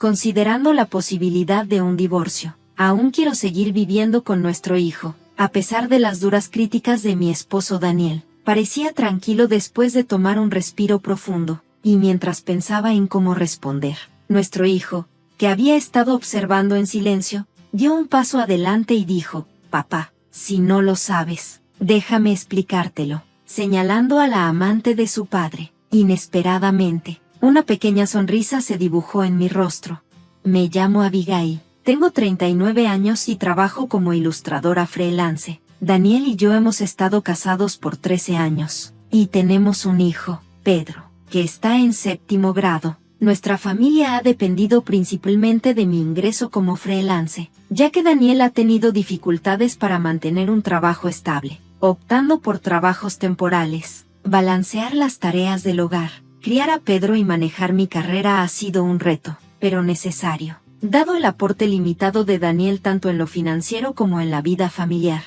considerando la posibilidad de un divorcio. Aún quiero seguir viviendo con nuestro hijo, a pesar de las duras críticas de mi esposo Daniel. Parecía tranquilo después de tomar un respiro profundo, y mientras pensaba en cómo responder, nuestro hijo, que había estado observando en silencio, dio un paso adelante y dijo: «Papá, si no lo sabes, déjame explicártelo», señalando a la amante de su padre. Inesperadamente, una pequeña sonrisa se dibujó en mi rostro. «Me llamo Abigail, tengo 39 años y trabajo como ilustradora freelance. Daniel y yo hemos estado casados por 13 años, y tenemos un hijo, Pedro, que está en 7º grado. Nuestra familia ha dependido principalmente de mi ingreso como freelance, ya que Daniel ha tenido dificultades para mantener un trabajo estable, optando por trabajos temporales. Balancear las tareas del hogar, criar a Pedro y manejar mi carrera ha sido un reto, pero necesario, dado el aporte limitado de Daniel tanto en lo financiero como en la vida familiar.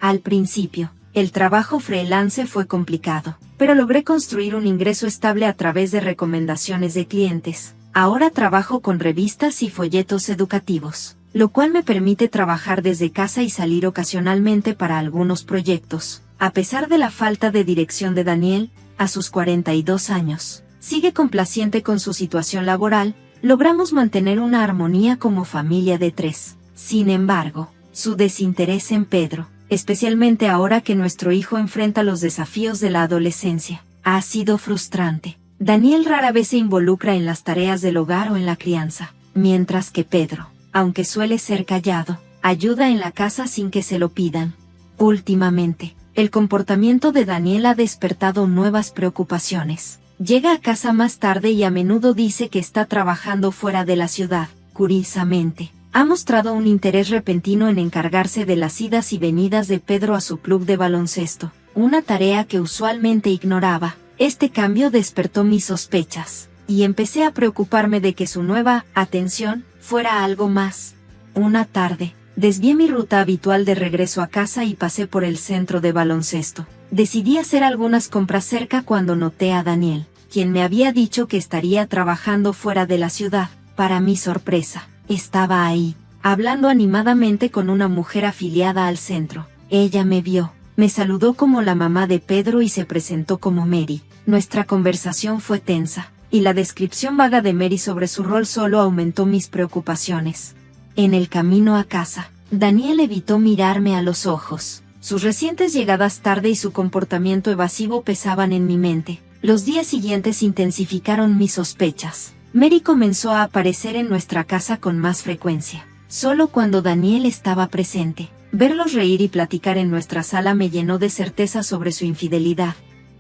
Al principio, el trabajo freelance fue complicado, pero logré construir un ingreso estable a través de recomendaciones de clientes. Ahora trabajo con revistas y folletos educativos, lo cual me permite trabajar desde casa y salir ocasionalmente para algunos proyectos. A pesar de la falta de dirección de Daniel, a sus 42 años, sigue complaciente con su situación laboral. Logramos mantener una armonía como familia de 3. Sin embargo, su desinterés en Pedro, especialmente ahora que nuestro hijo enfrenta los desafíos de la adolescencia, ha sido frustrante. Daniel rara vez se involucra en las tareas del hogar o en la crianza, mientras que Pedro, aunque suele ser callado, ayuda en la casa sin que se lo pidan. Últimamente, el comportamiento de Daniel ha despertado nuevas preocupaciones. Llega a casa más tarde y a menudo dice que está trabajando fuera de la ciudad. Curiosamente, ha mostrado un interés repentino en encargarse de las idas y venidas de Pedro a su club de baloncesto, una tarea que usualmente ignoraba. Este cambio despertó mis sospechas, y empecé a preocuparme de que su nueva atención fuera algo más. Una tarde, desvié mi ruta habitual de regreso a casa y pasé por el centro de baloncesto. Decidí hacer algunas compras cerca cuando noté a Daniel, quien me había dicho que estaría trabajando fuera de la ciudad. Para mi sorpresa, estaba ahí, hablando animadamente con una mujer afiliada al centro. Ella me vio, me saludó como la mamá de Pedro y se presentó como Mary. Nuestra conversación fue tensa, y la descripción vaga de Mary sobre su rol solo aumentó mis preocupaciones. En el camino a casa, Daniel evitó mirarme a los ojos. Sus recientes llegadas tarde y su comportamiento evasivo pesaban en mi mente. Los días siguientes intensificaron mis sospechas. Mary comenzó a aparecer en nuestra casa con más frecuencia, solo cuando Daniel estaba presente. Verlos reír y platicar en nuestra sala me llenó de certeza sobre su infidelidad.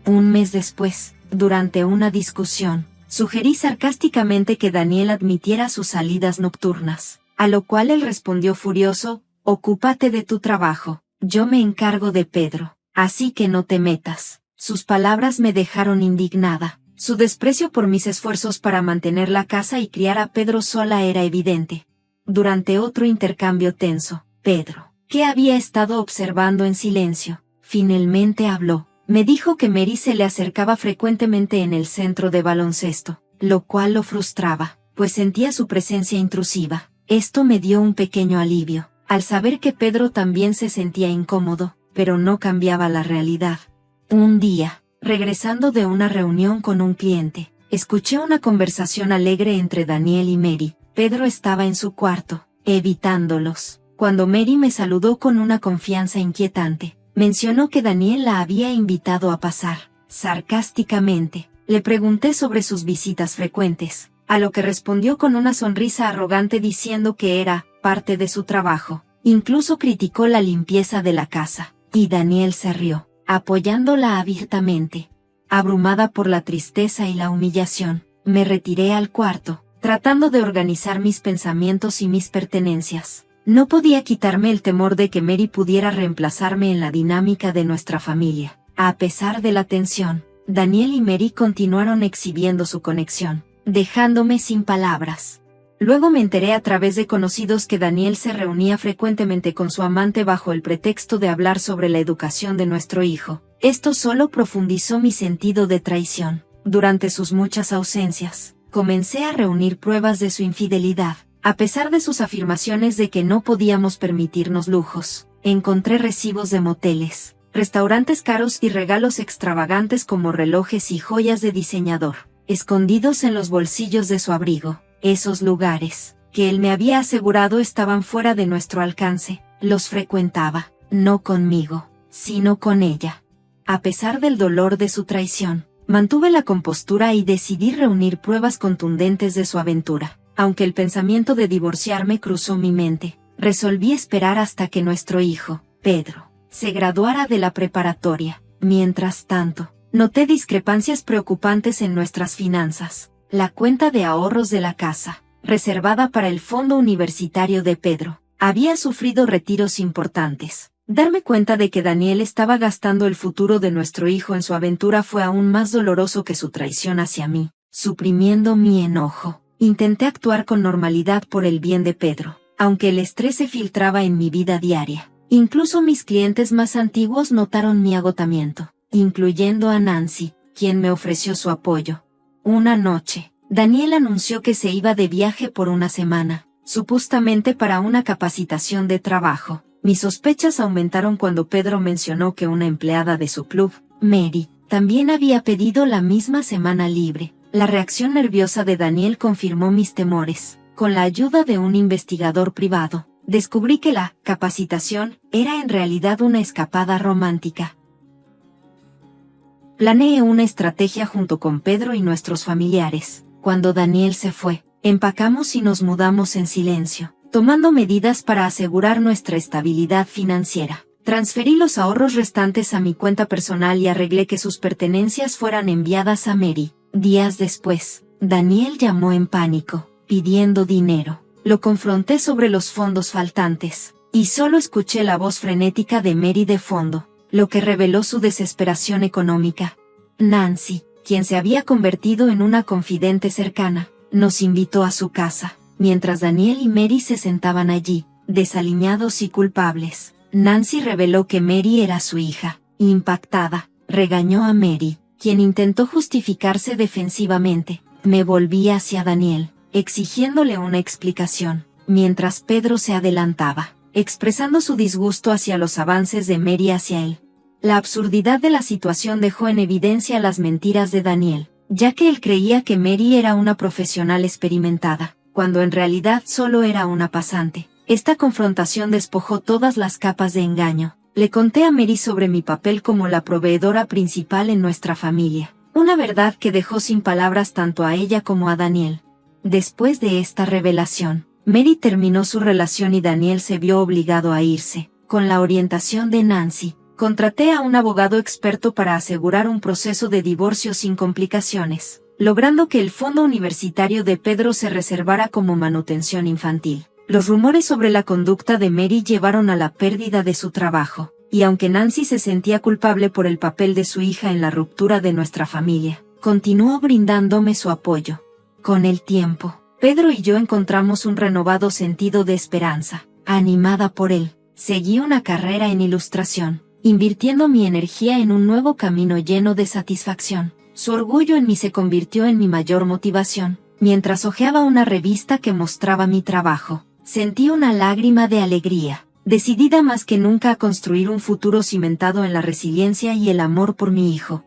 Un mes después, durante una discusión, sugerí sarcásticamente que Daniel admitiera sus salidas nocturnas, a lo cual él respondió furioso: «Ocúpate de tu trabajo, yo me encargo de Pedro, así que no te metas». Sus palabras me dejaron indignada. Su desprecio por mis esfuerzos para mantener la casa y criar a Pedro sola era evidente. Durante otro intercambio tenso, Pedro, que había estado observando en silencio, finalmente habló. Me dijo que Mary se le acercaba frecuentemente en el centro de baloncesto, lo cual lo frustraba, pues sentía su presencia intrusiva. Esto me dio un pequeño alivio, al saber que Pedro también se sentía incómodo, pero no cambiaba la realidad. Un día, regresando de una reunión con un cliente, escuché una conversación alegre entre Daniel y Mary. Pedro estaba en su cuarto, evitándolos. Cuando Mary me saludó con una confianza inquietante, mencionó que Daniel la había invitado a pasar. Sarcásticamente, le pregunté sobre sus visitas frecuentes, a lo que respondió con una sonrisa arrogante diciendo que era parte de su trabajo. Incluso criticó la limpieza de la casa, y Daniel se rió, apoyándola abiertamente. Abrumada por la tristeza y la humillación, me retiré al cuarto, tratando de organizar mis pensamientos y mis pertenencias. No podía quitarme el temor de que Mary pudiera reemplazarme en la dinámica de nuestra familia. A pesar de la tensión, Daniel y Mary continuaron exhibiendo su conexión, dejándome sin palabras. Luego me enteré a través de conocidos que Daniel se reunía frecuentemente con su amante bajo el pretexto de hablar sobre la educación de nuestro hijo. Esto solo profundizó mi sentido de traición. Durante sus muchas ausencias, Comencé a reunir pruebas de su infidelidad. A pesar de sus afirmaciones de que no podíamos permitirnos lujos, encontré recibos de moteles, restaurantes caros y regalos extravagantes como relojes y joyas de diseñador, escondidos en los bolsillos de su abrigo. Esos lugares, que él me había asegurado estaban fuera de nuestro alcance, los frecuentaba, no conmigo, sino con ella. A pesar del dolor de su traición, mantuve la compostura y decidí reunir pruebas contundentes de su aventura. Aunque el pensamiento de divorciarme cruzó mi mente, resolví esperar hasta que nuestro hijo, Pedro, se graduara de la preparatoria. Mientras tanto, noté discrepancias preocupantes en nuestras finanzas. La cuenta de ahorros de la casa, reservada para el fondo universitario de Pedro, había sufrido retiros importantes. Darme cuenta de que Daniel estaba gastando el futuro de nuestro hijo en su aventura fue aún más doloroso que su traición hacia mí. Suprimiendo mi enojo, intenté actuar con normalidad por el bien de Pedro, aunque el estrés se filtraba en mi vida diaria. Incluso mis clientes más antiguos notaron mi agotamiento, incluyendo a Nancy, quien me ofreció su apoyo. Una noche, Daniel anunció que se iba de viaje por una semana, supuestamente para una capacitación de trabajo. Mis sospechas aumentaron cuando Pedro mencionó que una empleada de su club, Mary, también había pedido la misma semana libre. La reacción nerviosa de Daniel confirmó mis temores. Con la ayuda de un investigador privado, descubrí que la capacitación era en realidad una escapada romántica. Planeé una estrategia junto con Pedro y nuestros familiares. Cuando Daniel se fue, empacamos y nos mudamos en silencio, tomando medidas para asegurar nuestra estabilidad financiera. Transferí los ahorros restantes a mi cuenta personal y arreglé que sus pertenencias fueran enviadas a Mary. Días después, Daniel llamó en pánico, pidiendo dinero. Lo confronté sobre los fondos faltantes, y solo escuché la voz frenética de Mary de fondo, lo que reveló su desesperación económica. Nancy, quien se había convertido en una confidente cercana, nos invitó a su casa. Mientras Daniel y Mary se sentaban allí, desaliñados y culpables, Nancy reveló que Mary era su hija. Impactada, regañó a Mary, quien intentó justificarse defensivamente. Me volví hacia Daniel, exigiéndole una explicación, mientras Pedro se adelantaba, expresando su disgusto hacia los avances de Mary hacia él. La absurdidad de la situación dejó en evidencia las mentiras de Daniel, ya que él creía que Mary era una profesional experimentada, cuando en realidad solo era una pasante. Esta confrontación despojó todas las capas de engaño. Le conté a Mary sobre mi papel como la proveedora principal en nuestra familia, una verdad que dejó sin palabras tanto a ella como a Daniel. Después de esta revelación, Mary terminó su relación y Daniel se vio obligado a irse. Con la orientación de Nancy, contraté a un abogado experto para asegurar un proceso de divorcio sin complicaciones, logrando que el fondo universitario de Pedro se reservara como manutención infantil. Los rumores sobre la conducta de Mary llevaron a la pérdida de su trabajo, y aunque Nancy se sentía culpable por el papel de su hija en la ruptura de nuestra familia, continuó brindándome su apoyo. Con el tiempo, Pedro y yo encontramos un renovado sentido de esperanza. Animada por él, seguí una carrera en ilustración, invirtiendo mi energía en un nuevo camino lleno de satisfacción. Su orgullo en mí se convirtió en mi mayor motivación. Mientras hojeaba una revista que mostraba mi trabajo, sentí una lágrima de alegría, decidida más que nunca a construir un futuro cimentado en la resiliencia y el amor por mi hijo.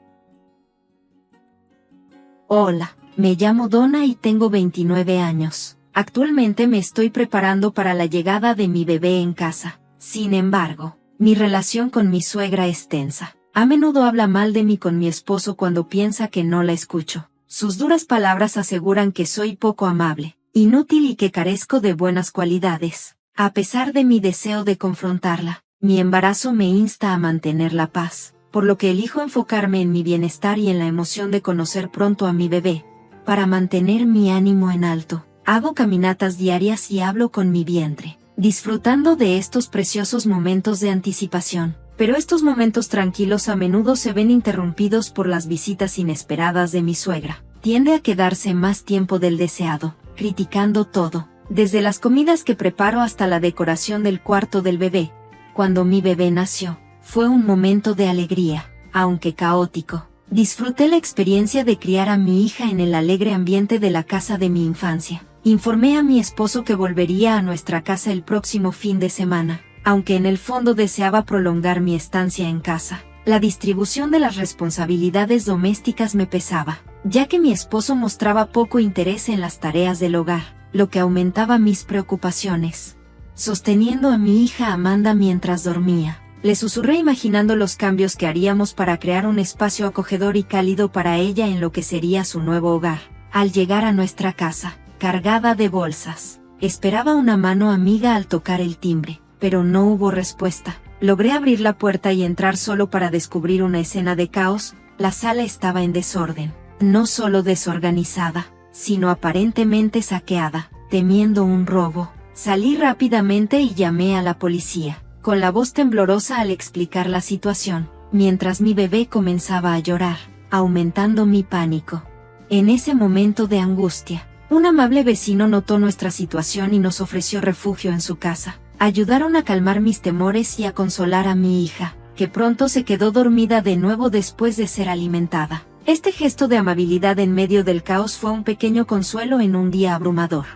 Hola, me llamo Donna y tengo 29 años. Actualmente me estoy preparando para la llegada de mi bebé en casa. Sin embargo, mi relación con mi suegra es tensa. A menudo habla mal de mí con mi esposo cuando piensa que no la escucho. Sus duras palabras aseguran que soy poco amable, inútil y que carezco de buenas cualidades. A pesar de mi deseo de confrontarla, mi embarazo me insta a mantener la paz, por lo que elijo enfocarme en mi bienestar y en la emoción de conocer pronto a mi bebé. Para mantener mi ánimo en alto, hago caminatas diarias y hablo con mi vientre, disfrutando de estos preciosos momentos de anticipación. Pero estos momentos tranquilos a menudo se ven interrumpidos por las visitas inesperadas de mi suegra. Tiende a quedarse más tiempo del deseado, criticando todo, desde las comidas que preparo hasta la decoración del cuarto del bebé. Cuando mi bebé nació, fue un momento de alegría, aunque caótico. Disfruté la experiencia de criar a mi hija en el alegre ambiente de la casa de mi infancia. Informé a mi esposo que volvería a nuestra casa el próximo fin de semana, aunque en el fondo deseaba prolongar mi estancia en casa. La distribución de las responsabilidades domésticas me pesaba, ya que mi esposo mostraba poco interés en las tareas del hogar, lo que aumentaba mis preocupaciones. Sosteniendo a mi hija Amanda mientras dormía, le susurré imaginando los cambios que haríamos para crear un espacio acogedor y cálido para ella en lo que sería su nuevo hogar. Al llegar a nuestra casa, cargada de bolsas, esperaba una mano amiga al tocar el timbre, pero no hubo respuesta. Logré abrir la puerta y entrar solo para descubrir una escena de caos. La sala estaba en desorden, no solo desorganizada, sino aparentemente saqueada. Temiendo un robo, salí rápidamente y llamé a la policía, con la voz temblorosa al explicar la situación, mientras mi bebé comenzaba a llorar, aumentando mi pánico. En ese momento de angustia, un amable vecino notó nuestra situación y nos ofreció refugio en su casa. Ayudaron a calmar mis temores y a consolar a mi hija, que pronto se quedó dormida de nuevo después de ser alimentada. Este gesto de amabilidad en medio del caos fue un pequeño consuelo en un día abrumador.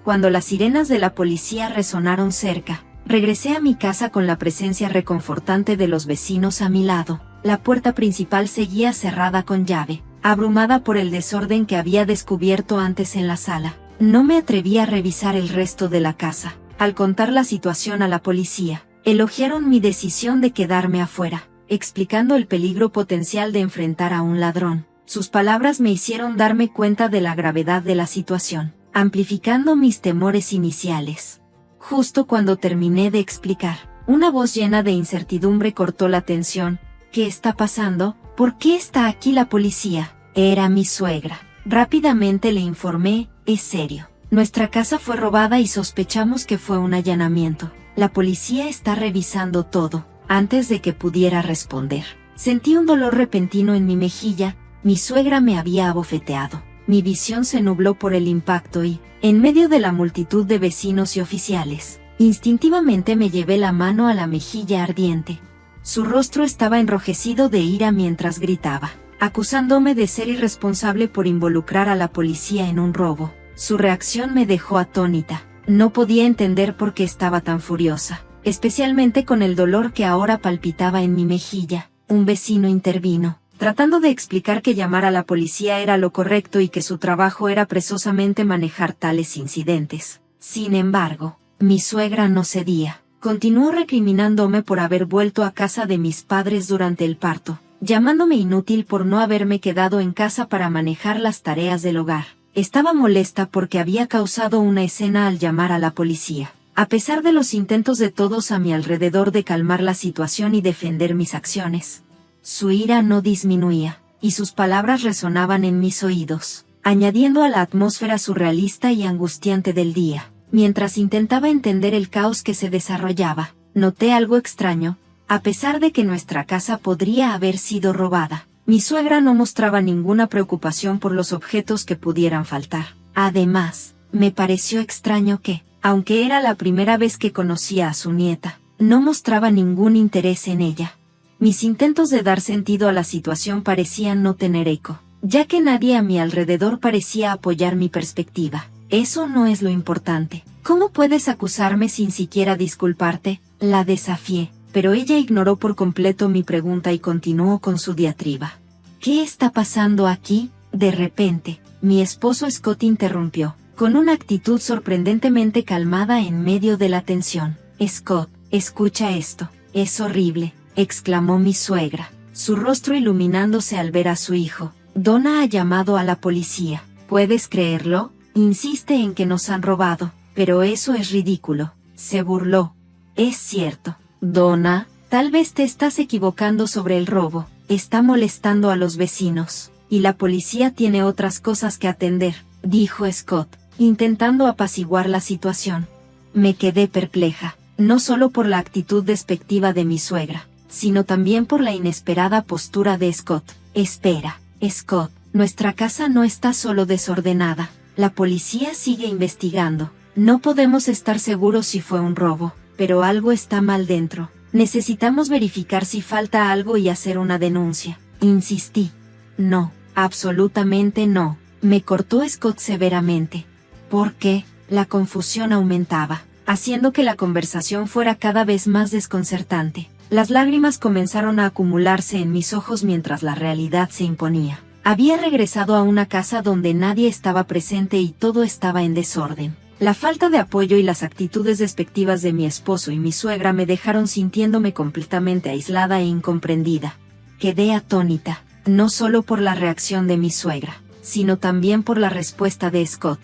Cuando las sirenas de la policía resonaron cerca, regresé a mi casa con la presencia reconfortante de los vecinos a mi lado. La puerta principal seguía cerrada con llave, abrumada por el desorden que había descubierto antes en la sala. No me atreví a revisar el resto de la casa. Al contar la situación a la policía, elogiaron mi decisión de quedarme afuera, explicando el peligro potencial de enfrentar a un ladrón. Sus palabras me hicieron darme cuenta de la gravedad de la situación, amplificando mis temores iniciales. Justo cuando terminé de explicar, una voz llena de incertidumbre cortó la tensión. ¿Qué está pasando? ¿Por qué está aquí la policía? Era mi suegra. Rápidamente le informé, es serio. Nuestra casa fue robada y sospechamos que fue un allanamiento. La policía está revisando todo. Antes de que pudiera responder, sentí un dolor repentino en mi mejilla. Mi suegra me había abofeteado. Mi visión se nubló por el impacto y, en medio de la multitud de vecinos y oficiales, instintivamente me llevé la mano a la mejilla ardiente. Su rostro estaba enrojecido de ira mientras gritaba, acusándome de ser irresponsable por involucrar a la policía en un robo. Su reacción me dejó atónita. No podía entender por qué estaba tan furiosa, especialmente con el dolor que ahora palpitaba en mi mejilla. Un vecino intervino, tratando de explicar que llamar a la policía era lo correcto y que su trabajo era precisamente manejar tales incidentes. Sin embargo, mi suegra no cedía. Continuó recriminándome por haber vuelto a casa de mis padres durante el parto, llamándome inútil por no haberme quedado en casa para manejar las tareas del hogar. Estaba molesta porque había causado una escena al llamar a la policía, a pesar de los intentos de todos a mi alrededor de calmar la situación y defender mis acciones. Su ira no disminuía, y sus palabras resonaban en mis oídos, añadiendo a la atmósfera surrealista y angustiante del día. Mientras intentaba entender el caos que se desarrollaba, noté algo extraño. A pesar de que nuestra casa podría haber sido robada, mi suegra no mostraba ninguna preocupación por los objetos que pudieran faltar. Además, me pareció extraño que, aunque era la primera vez que conocía a su nieta, no mostraba ningún interés en ella. Mis intentos de dar sentido a la situación parecían no tener eco, ya que nadie a mi alrededor parecía apoyar mi perspectiva. Eso no es lo importante. ¿Cómo puedes acusarme sin siquiera disculparte? La desafié, pero ella ignoró por completo mi pregunta y continuó con su diatriba. ¿Qué está pasando aquí? De repente, mi esposo Scott interrumpió, con una actitud sorprendentemente calmada en medio de la tensión. Scott, escucha esto, es horrible, exclamó mi suegra, su rostro iluminándose al ver a su hijo. Donna ha llamado a la policía. ¿Puedes creerlo? Insiste en que nos han robado, pero eso es ridículo. Se burló. Es cierto, Donna, tal vez te estás equivocando sobre el robo. Está molestando a los vecinos, y la policía tiene otras cosas que atender, dijo Scott, intentando apaciguar la situación. Me quedé perpleja, no solo por la actitud despectiva de mi suegra, sino también por la inesperada postura de Scott. Espera, Scott, nuestra casa no está solo desordenada. La policía sigue investigando. No podemos estar seguros si fue un robo, pero algo está mal dentro. Necesitamos verificar si falta algo y hacer una denuncia. Insistí. No, absolutamente no, me cortó Scott severamente. ¿Por qué? La confusión aumentaba, haciendo que la conversación fuera cada vez más desconcertante. Las lágrimas comenzaron a acumularse en mis ojos mientras la realidad se imponía. Había regresado a una casa donde nadie estaba presente y todo estaba en desorden. La falta de apoyo y las actitudes despectivas de mi esposo y mi suegra me dejaron sintiéndome completamente aislada e incomprendida. Quedé atónita, no solo por la reacción de mi suegra, sino también por la respuesta de Scott.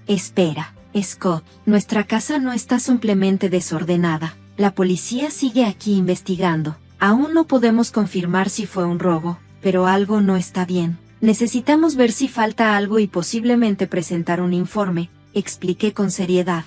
Espera, Scott, nuestra casa no está simplemente desordenada. La policía sigue aquí investigando. Aún no podemos confirmar si fue un robo, pero algo no está bien. Necesitamos ver si falta algo y posiblemente presentar un informe, expliqué con seriedad.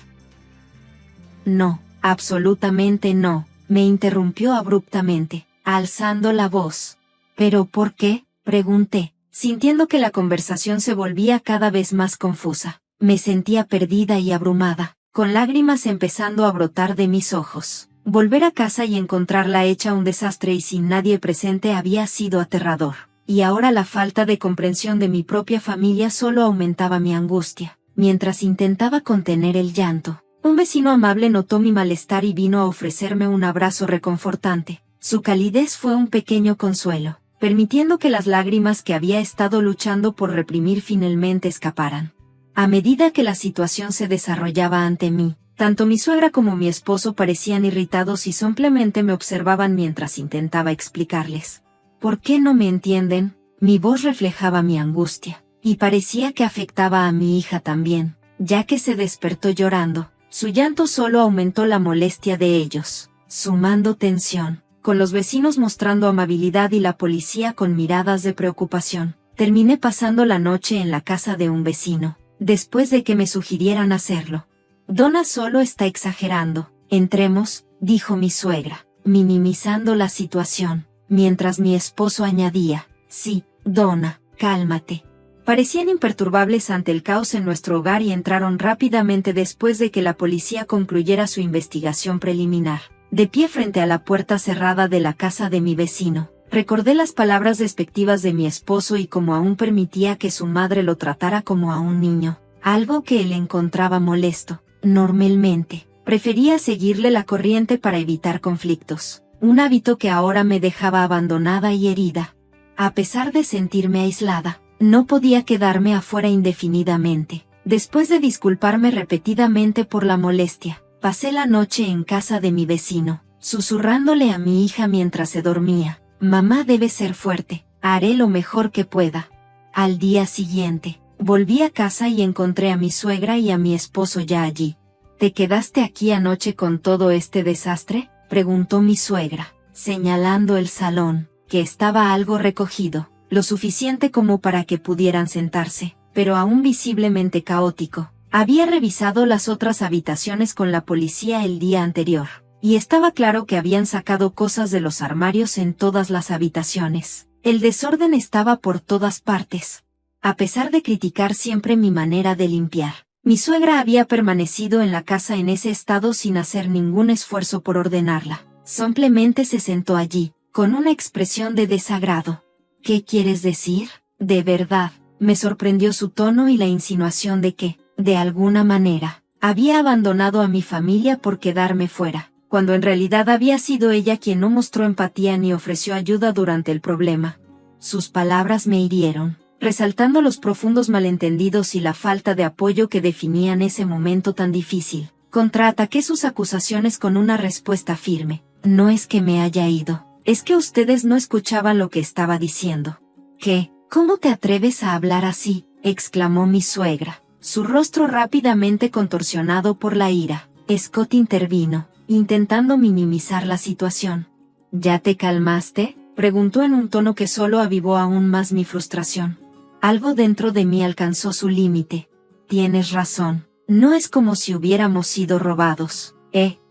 No, absolutamente no, me interrumpió abruptamente, alzando la voz. ¿Pero por qué?, pregunté, sintiendo que la conversación se volvía cada vez más confusa. Me sentía perdida y abrumada, con lágrimas empezando a brotar de mis ojos. Volver a casa y encontrarla hecha un desastre y sin nadie presente había sido aterrador. Y ahora la falta de comprensión de mi propia familia solo aumentaba mi angustia. Mientras intentaba contener el llanto, un vecino amable notó mi malestar y vino a ofrecerme un abrazo reconfortante. Su calidez fue un pequeño consuelo, permitiendo que las lágrimas que había estado luchando por reprimir finalmente escaparan. A medida que la situación se desarrollaba ante mí, tanto mi suegra como mi esposo parecían irritados y simplemente me observaban mientras intentaba explicarles. ¿Por qué no me entienden? Mi voz reflejaba mi angustia, y parecía que afectaba a mi hija también, ya que se despertó llorando. Su llanto solo aumentó la molestia de ellos, sumando tensión, con los vecinos mostrando amabilidad y la policía con miradas de preocupación. Terminé pasando la noche en la casa de un vecino, después de que me sugirieran hacerlo. Donna solo está exagerando. Entremos, dijo mi suegra, minimizando la situación, mientras mi esposo añadía, sí, Donna, cálmate. Parecían imperturbables ante el caos en nuestro hogar y entraron rápidamente después de que la policía concluyera su investigación preliminar. De pie frente a la puerta cerrada de la casa de mi vecino, recordé las palabras despectivas de mi esposo y cómo aún permitía que su madre lo tratara como a un niño, algo que él encontraba molesto. Normalmente, prefería seguirle la corriente para evitar conflictos, un hábito que ahora me dejaba abandonada y herida. A pesar de sentirme aislada, no podía quedarme afuera indefinidamente. Después de disculparme repetidamente por la molestia, pasé la noche en casa de mi vecino, susurrándole a mi hija mientras se dormía. Mamá debe ser fuerte, haré lo mejor que pueda. Al día siguiente, volví a casa y encontré a mi suegra y a mi esposo ya allí. ¿Te quedaste aquí anoche con todo este desastre?, preguntó mi suegra, señalando el salón, que estaba algo recogido, lo suficiente como para que pudieran sentarse, pero aún visiblemente caótico. Había revisado las otras habitaciones con la policía el día anterior, y estaba claro que habían sacado cosas de los armarios en todas las habitaciones. El desorden estaba por todas partes. A pesar de criticar siempre mi manera de limpiar, mi suegra había permanecido en la casa en ese estado sin hacer ningún esfuerzo por ordenarla. Simplemente se sentó allí, con una expresión de desagrado. ¿Qué quieres decir? De verdad, me sorprendió su tono y la insinuación de que, de alguna manera, había abandonado a mi familia por quedarme fuera, cuando en realidad había sido ella quien no mostró empatía ni ofreció ayuda durante el problema. Sus palabras me hirieron, resaltando los profundos malentendidos y la falta de apoyo que definían ese momento tan difícil. Contraataqué sus acusaciones con una respuesta firme. No es que me haya ido, es que ustedes no escuchaban lo que estaba diciendo. ¿Qué? ¿Cómo te atreves a hablar así?, exclamó mi suegra, su rostro rápidamente contorsionado por la ira. Scott intervino, intentando minimizar la situación. ¿Ya te calmaste?, preguntó en un tono que solo avivó aún más mi frustración. Algo dentro de mí alcanzó su límite. Tienes razón, no es como si hubiéramos sido robados,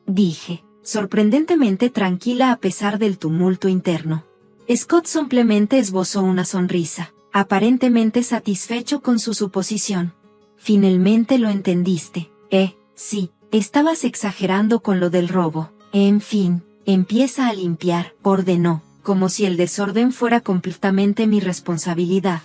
dije, sorprendentemente tranquila a pesar del tumulto interno. Scott simplemente esbozó una sonrisa, aparentemente satisfecho con su suposición. Finalmente lo entendiste, sí, estabas exagerando con lo del robo. En fin, empieza a limpiar, ordenó, como si el desorden fuera completamente mi responsabilidad.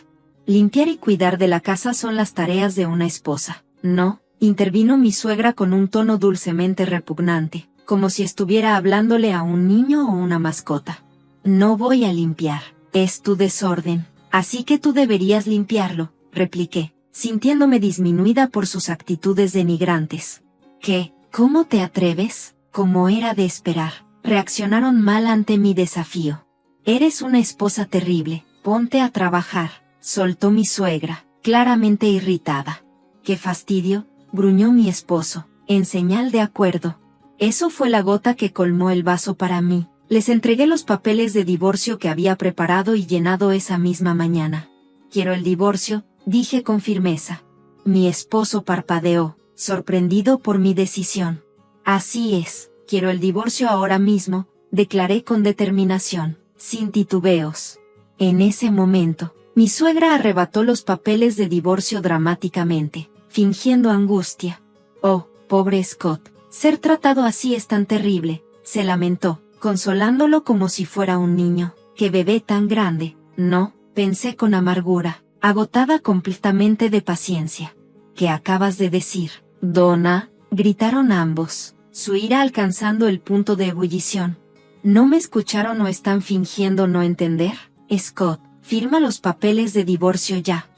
Limpiar y cuidar de la casa son las tareas de una esposa. No, intervino mi suegra con un tono dulcemente repugnante, como si estuviera hablándole a un niño o una mascota. No voy a limpiar, es tu desorden, así que tú deberías limpiarlo, repliqué, sintiéndome disminuida por sus actitudes denigrantes. ¿Qué? ¿Cómo te atreves? Como era de esperar, reaccionaron mal ante mi desafío. Eres una esposa terrible, ponte a trabajar, soltó mi suegra, claramente irritada. ¡Qué fastidio!, gruñó mi esposo, en señal de acuerdo. Eso fue la gota que colmó el vaso para mí. Les entregué los papeles de divorcio que había preparado y llenado esa misma mañana. Quiero el divorcio, dije con firmeza. Mi esposo parpadeó, sorprendido por mi decisión. Así es, quiero el divorcio ahora mismo, declaré con determinación, sin titubeos. En ese momento, mi suegra arrebató los papeles de divorcio dramáticamente, fingiendo angustia. Oh, pobre Scott, ser tratado así es tan terrible, se lamentó, consolándolo como si fuera un niño. ¡Qué bebé tan grande! No, pensé con amargura, agotada completamente de paciencia. ¿Qué acabas de decir, Donna?, gritaron ambos, su ira alcanzando el punto de ebullición. ¿No me escucharon o están fingiendo no entender? Scott, firma los papeles de divorcio ya.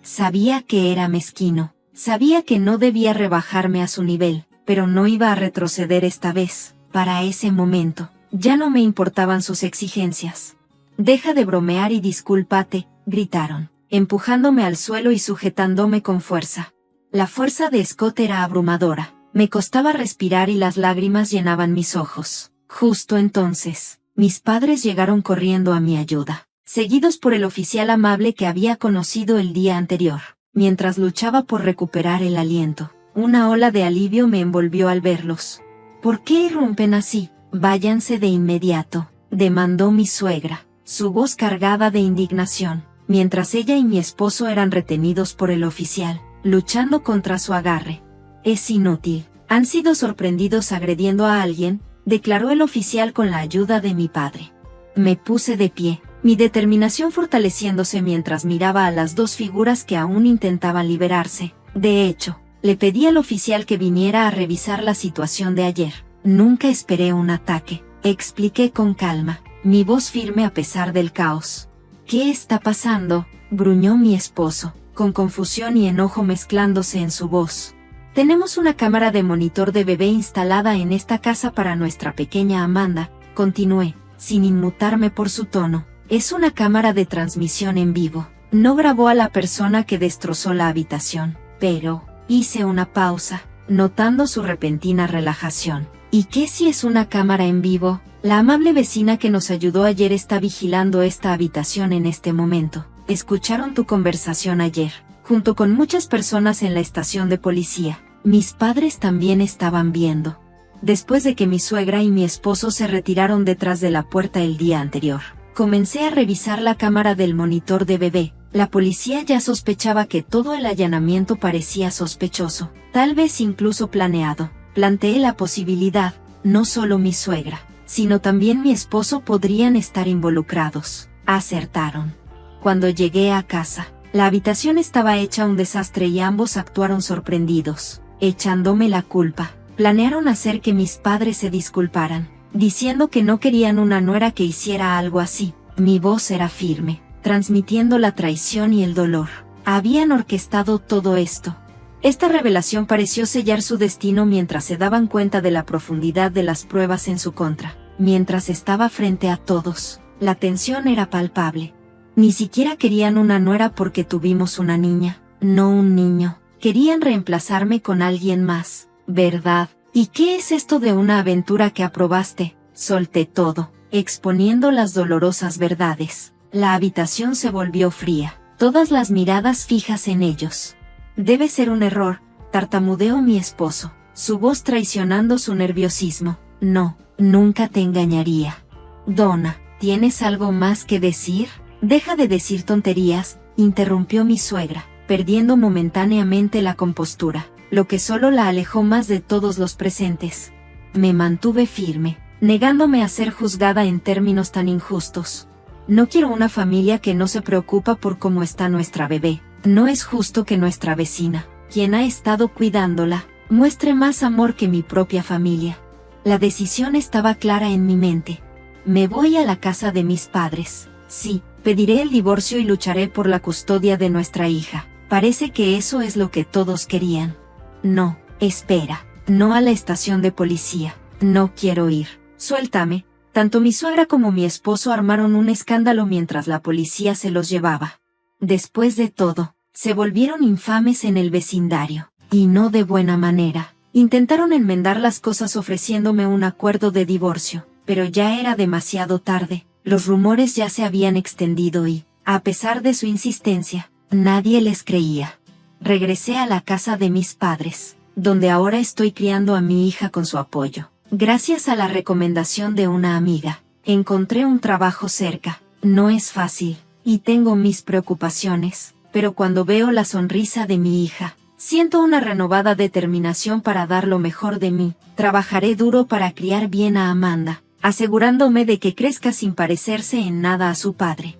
Sabía que era mezquino, sabía que no debía rebajarme a su nivel, pero no iba a retroceder esta vez. Para ese momento, ya no me importaban sus exigencias. Deja de bromear y discúlpate, gritaron, empujándome al suelo y sujetándome con fuerza. La fuerza de Scott era abrumadora, me costaba respirar y las lágrimas llenaban mis ojos. Justo entonces, mis padres llegaron corriendo a mi ayuda, seguidos por el oficial amable que había conocido el día anterior. Mientras luchaba por recuperar el aliento, una ola de alivio me envolvió al verlos. ¿Por qué irrumpen así? Váyanse de inmediato, demandó mi suegra, su voz cargada de indignación, mientras ella y mi esposo eran retenidos por el oficial, luchando contra su agarre. Es inútil, han sido sorprendidos agrediendo a alguien, declaró el oficial con la ayuda de mi padre. Me puse de pie, mi determinación fortaleciéndose mientras miraba a las dos figuras que aún intentaban liberarse. De hecho, le pedí al oficial que viniera a revisar la situación de ayer. Nunca esperé un ataque, expliqué con calma, mi voz firme a pesar del caos. ¿Qué está pasando?, gruñó mi esposo, con confusión y enojo mezclándose en su voz. Tenemos una cámara de monitor de bebé instalada en esta casa para nuestra pequeña Amanda, continué, sin inmutarme por su tono. Es una cámara de transmisión en vivo. No grabó a la persona que destrozó la habitación, pero... Hice una pausa, notando su repentina relajación. ¿Y qué si es una cámara en vivo? La amable vecina que nos ayudó ayer está vigilando esta habitación en este momento. Escucharon tu conversación ayer, junto con muchas personas en la estación de policía. Mis padres también estaban viendo. Después de que mi suegra y mi esposo se retiraron detrás de la puerta el día anterior, comencé a revisar la cámara del monitor de bebé. La policía ya sospechaba que todo el allanamiento parecía sospechoso, tal vez incluso planeado. Planteé la posibilidad, no solo mi suegra, sino también mi esposo podrían estar involucrados. Acertaron. Cuando llegué a casa, la habitación estaba hecha un desastre y ambos actuaron sorprendidos, echándome la culpa. Planearon hacer que mis padres se disculparan, diciendo que no querían una nuera que hiciera algo así. Mi voz era firme, transmitiendo la traición y el dolor. Habían orquestado todo esto. Esta revelación pareció sellar su destino mientras se daban cuenta de la profundidad de las pruebas en su contra. Mientras estaba frente a todos, la tensión era palpable. Ni siquiera querían una nuera porque tuvimos una niña, no un niño. Querían reemplazarme con alguien más, ¿verdad? ¿Y qué es esto de una aventura que aprobaste? Solté todo, exponiendo las dolorosas verdades. La habitación se volvió fría, todas las miradas fijas en ellos. Debe ser un error, tartamudeó mi esposo, su voz traicionando su nerviosismo. No, nunca te engañaría. Donna, ¿tienes algo más que decir? Deja de decir tonterías, interrumpió mi suegra, perdiendo momentáneamente la compostura, lo que solo la alejó más de todos los presentes. Me mantuve firme, negándome a ser juzgada en términos tan injustos. No quiero una familia que no se preocupa por cómo está nuestra bebé. No es justo que nuestra vecina, quien ha estado cuidándola, muestre más amor que mi propia familia. La decisión estaba clara en mi mente. Me voy a la casa de mis padres. Sí, pediré el divorcio y lucharé por la custodia de nuestra hija. Parece que eso es lo que todos querían. No, espera, no a la estación de policía. No quiero ir. Suéltame. Tanto mi suegra como mi esposo armaron un escándalo mientras la policía se los llevaba. Después de todo, se volvieron infames en el vecindario, y no de buena manera. Intentaron enmendar las cosas ofreciéndome un acuerdo de divorcio, pero ya era demasiado tarde. Los rumores ya se habían extendido y, a pesar de su insistencia, nadie les creía. Regresé a la casa de mis padres, donde ahora estoy criando a mi hija con su apoyo. Gracias a la recomendación de una amiga, encontré un trabajo cerca. No es fácil, y tengo mis preocupaciones, pero cuando veo la sonrisa de mi hija, siento una renovada determinación para dar lo mejor de mí. Trabajaré duro para criar bien a Amanda, asegurándome de que crezca sin parecerse en nada a su padre.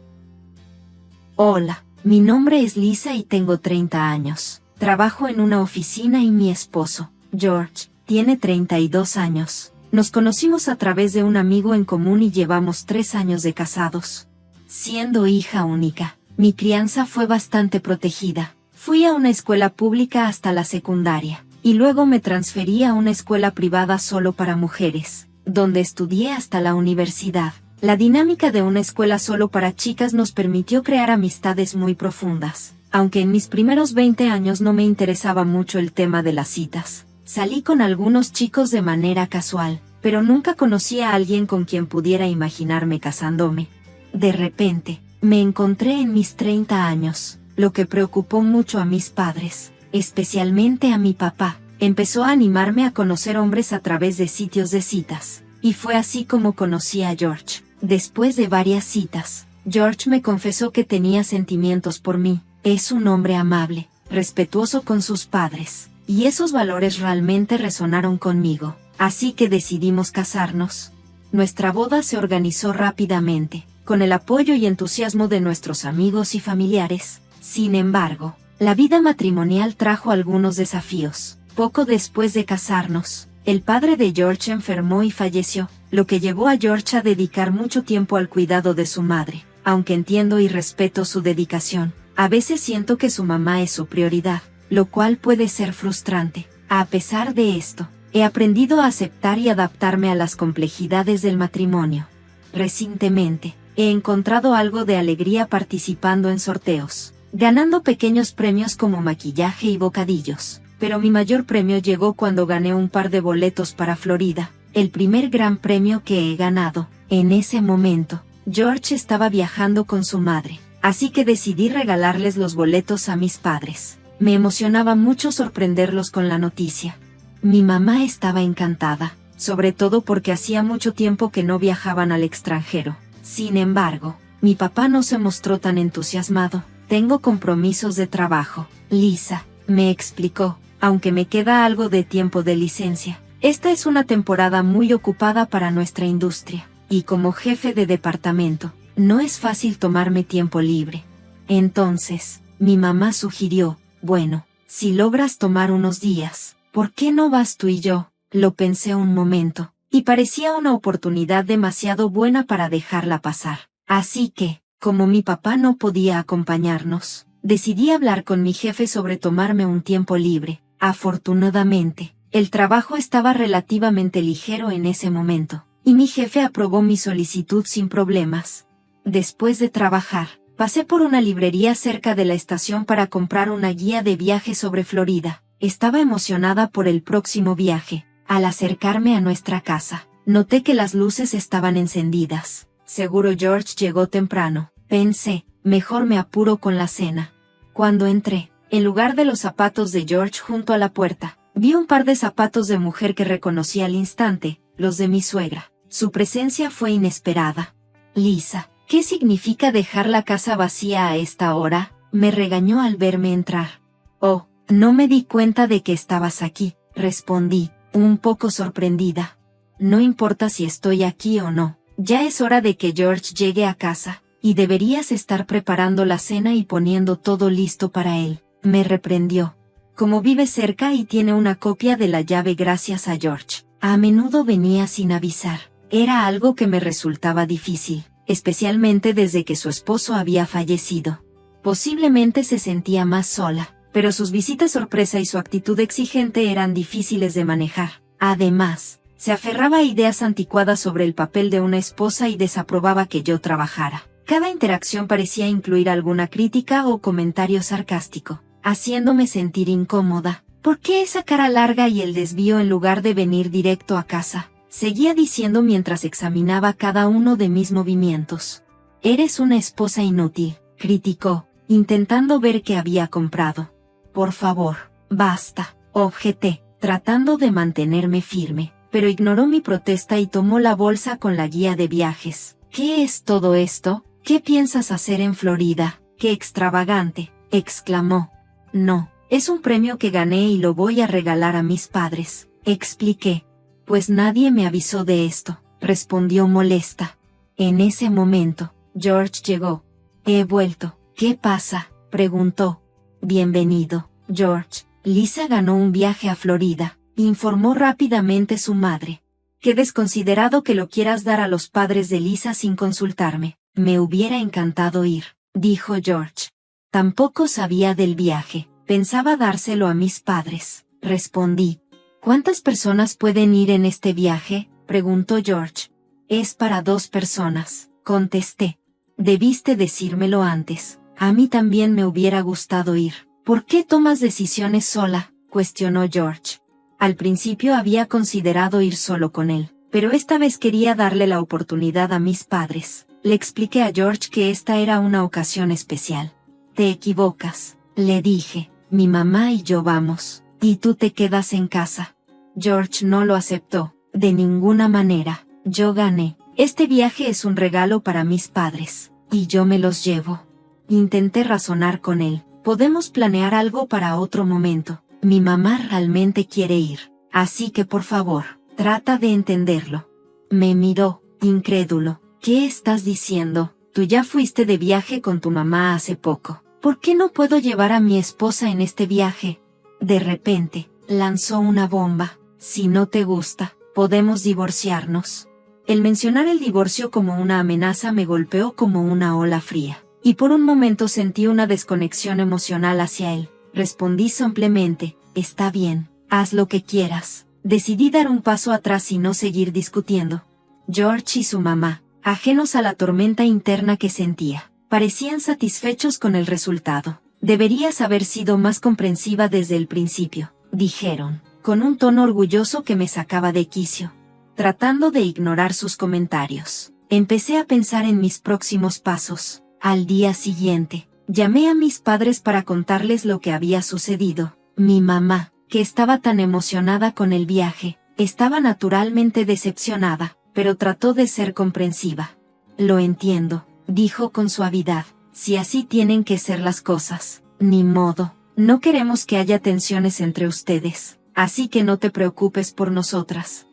Hola, mi nombre es Lisa y tengo 30 años. Trabajo en una oficina y mi esposo, George, tiene 32 años. Nos conocimos a través de un amigo en común y llevamos 3 años de casados. Siendo hija única, mi crianza fue bastante protegida. Fui a una escuela pública hasta la secundaria, y luego me transferí a una escuela privada solo para mujeres, donde estudié hasta la universidad. La dinámica de una escuela solo para chicas nos permitió crear amistades muy profundas, aunque en mis primeros 20 años no me interesaba mucho el tema de las citas. Salí con algunos chicos de manera casual, pero nunca conocí a alguien con quien pudiera imaginarme casándome. De repente, me encontré en mis 30 años, lo que preocupó mucho a mis padres, especialmente a mi papá. Empezó a animarme a conocer hombres a través de sitios de citas, y fue así como conocí a George. Después de varias citas, George me confesó que tenía sentimientos por mí. Es un hombre amable, respetuoso con sus padres, y esos valores realmente resonaron conmigo, así que decidimos casarnos. Nuestra boda se organizó rápidamente, con el apoyo y entusiasmo de nuestros amigos y familiares. Sin embargo, la vida matrimonial trajo algunos desafíos. Poco después de casarnos, el padre de George enfermó y falleció, lo que llevó a George a dedicar mucho tiempo al cuidado de su madre. Aunque entiendo y respeto su dedicación, a veces siento que su mamá es su prioridad, lo cual puede ser frustrante. A pesar de esto, he aprendido a aceptar y adaptarme a las complejidades del matrimonio. Recientemente, he encontrado algo de alegría participando en sorteos, ganando pequeños premios como maquillaje y bocadillos. Pero mi mayor premio llegó cuando gané un par de boletos para Florida, el primer gran premio que he ganado. En ese momento, George estaba viajando con su madre, así que decidí regalarles los boletos a mis padres. Me emocionaba mucho sorprenderlos con la noticia. Mi mamá estaba encantada, sobre todo porque hacía mucho tiempo que no viajaban al extranjero. Sin embargo, mi papá no se mostró tan entusiasmado. Tengo compromisos de trabajo, Lisa, me explicó, aunque me queda algo de tiempo de licencia. Esta es una temporada muy ocupada para nuestra industria, y como jefe de departamento, no es fácil tomarme tiempo libre. Entonces, mi mamá sugirió, bueno, si logras tomar unos días, ¿por qué no vas tú y yo? Lo pensé un momento, y parecía una oportunidad demasiado buena para dejarla pasar. Así que, como mi papá no podía acompañarnos, decidí hablar con mi jefe sobre tomarme un tiempo libre. Afortunadamente, el trabajo estaba relativamente ligero en ese momento, y mi jefe aprobó mi solicitud sin problemas. Después de trabajar, pasé por una librería cerca de la estación para comprar una guía de viaje sobre Florida. Estaba emocionada por el próximo viaje. Al acercarme a nuestra casa, noté que las luces estaban encendidas. Seguro George llegó temprano. Pensé, mejor me apuro con la cena. Cuando entré, en lugar de los zapatos de George junto a la puerta, vi un par de zapatos de mujer que reconocí al instante, los de mi suegra. Su presencia fue inesperada. Lisa, ¿qué significa dejar la casa vacía a esta hora? Me regañó al verme entrar. Oh, no me di cuenta de que estabas aquí, respondí, un poco sorprendida. no importa si estoy aquí o no. Ya es hora de que George llegue a casa, y deberías estar preparando la cena y poniendo todo listo para él. Me reprendió. Como vive cerca y tiene una copia de la llave gracias a George, a menudo venía sin avisar. Era algo que me resultaba difícil, especialmente desde que su esposo había fallecido. Posiblemente se sentía más sola, pero sus visitas sorpresa y su actitud exigente eran difíciles de manejar. Además, se aferraba a ideas anticuadas sobre el papel de una esposa y desaprobaba que yo trabajara. Cada interacción parecía incluir alguna crítica o comentario sarcástico, haciéndome sentir incómoda. ¿Por qué esa cara larga y el desvío en lugar de venir directo a casa? Seguía diciendo mientras examinaba cada uno de mis movimientos. Eres una esposa inútil, criticó, intentando ver qué había comprado. Por favor, basta, objeté, tratando de mantenerme firme, pero ignoró mi protesta y tomó la bolsa con la guía de viajes. ¿Qué es todo esto? ¿Qué piensas hacer en Florida? ¡Qué extravagante!, exclamó. No, es un premio que gané y lo voy a regalar a mis padres, expliqué. Pues nadie me avisó de esto, respondió molesta. En ese momento, George llegó. He vuelto. ¿Qué pasa?, preguntó. Bienvenido, George. Lisa ganó un viaje a Florida, informó rápidamente su madre. Qué desconsiderado que lo quieras dar a los padres de Lisa sin consultarme. Me hubiera encantado ir, dijo George. Tampoco sabía del viaje, pensaba dárselo a mis padres, respondí. ¿Cuántas personas pueden ir en este viaje?, preguntó George. Es para 2 personas, contesté. Debiste decírmelo antes. A mí también me hubiera gustado ir. ¿Por qué tomas decisiones sola?, cuestionó George. Al principio había considerado ir solo con él, pero esta vez quería darle la oportunidad a mis padres. Le expliqué a George que esta era una ocasión especial. Te equivocas, le dije. Mi mamá y yo vamos, y tú te quedas en casa. George no lo aceptó. De ninguna manera. Yo gané. Este viaje es un regalo para mis padres, y yo me los llevo. Intenté razonar con él. Podemos planear algo para otro momento. Mi mamá realmente quiere ir, así que por favor, trata de entenderlo. Me miró, incrédulo. ¿Qué estás diciendo? Tú ya fuiste de viaje con tu mamá hace poco. ¿Por qué no puedo llevar a mi esposa en este viaje? De repente, lanzó una bomba. Si no te gusta, podemos divorciarnos. El mencionar el divorcio como una amenaza me golpeó como una ola fría, y por un momento sentí una desconexión emocional hacia él. Respondí simplemente, está bien, haz lo que quieras. Decidí dar un paso atrás y no seguir discutiendo. George y su mamá, ajenos a la tormenta interna que sentía, parecían satisfechos con el resultado. Deberías haber sido más comprensiva desde el principio, dijeron, con un tono orgulloso que me sacaba de quicio. Tratando de ignorar sus comentarios, empecé a pensar en mis próximos pasos. Al día siguiente, llamé a mis padres para contarles lo que había sucedido. Mi mamá, que estaba tan emocionada con el viaje, estaba naturalmente decepcionada, pero trató de ser comprensiva. Lo entiendo, dijo con suavidad, si así tienen que ser las cosas, ni modo, no queremos que haya tensiones entre ustedes, así que no te preocupes por nosotras.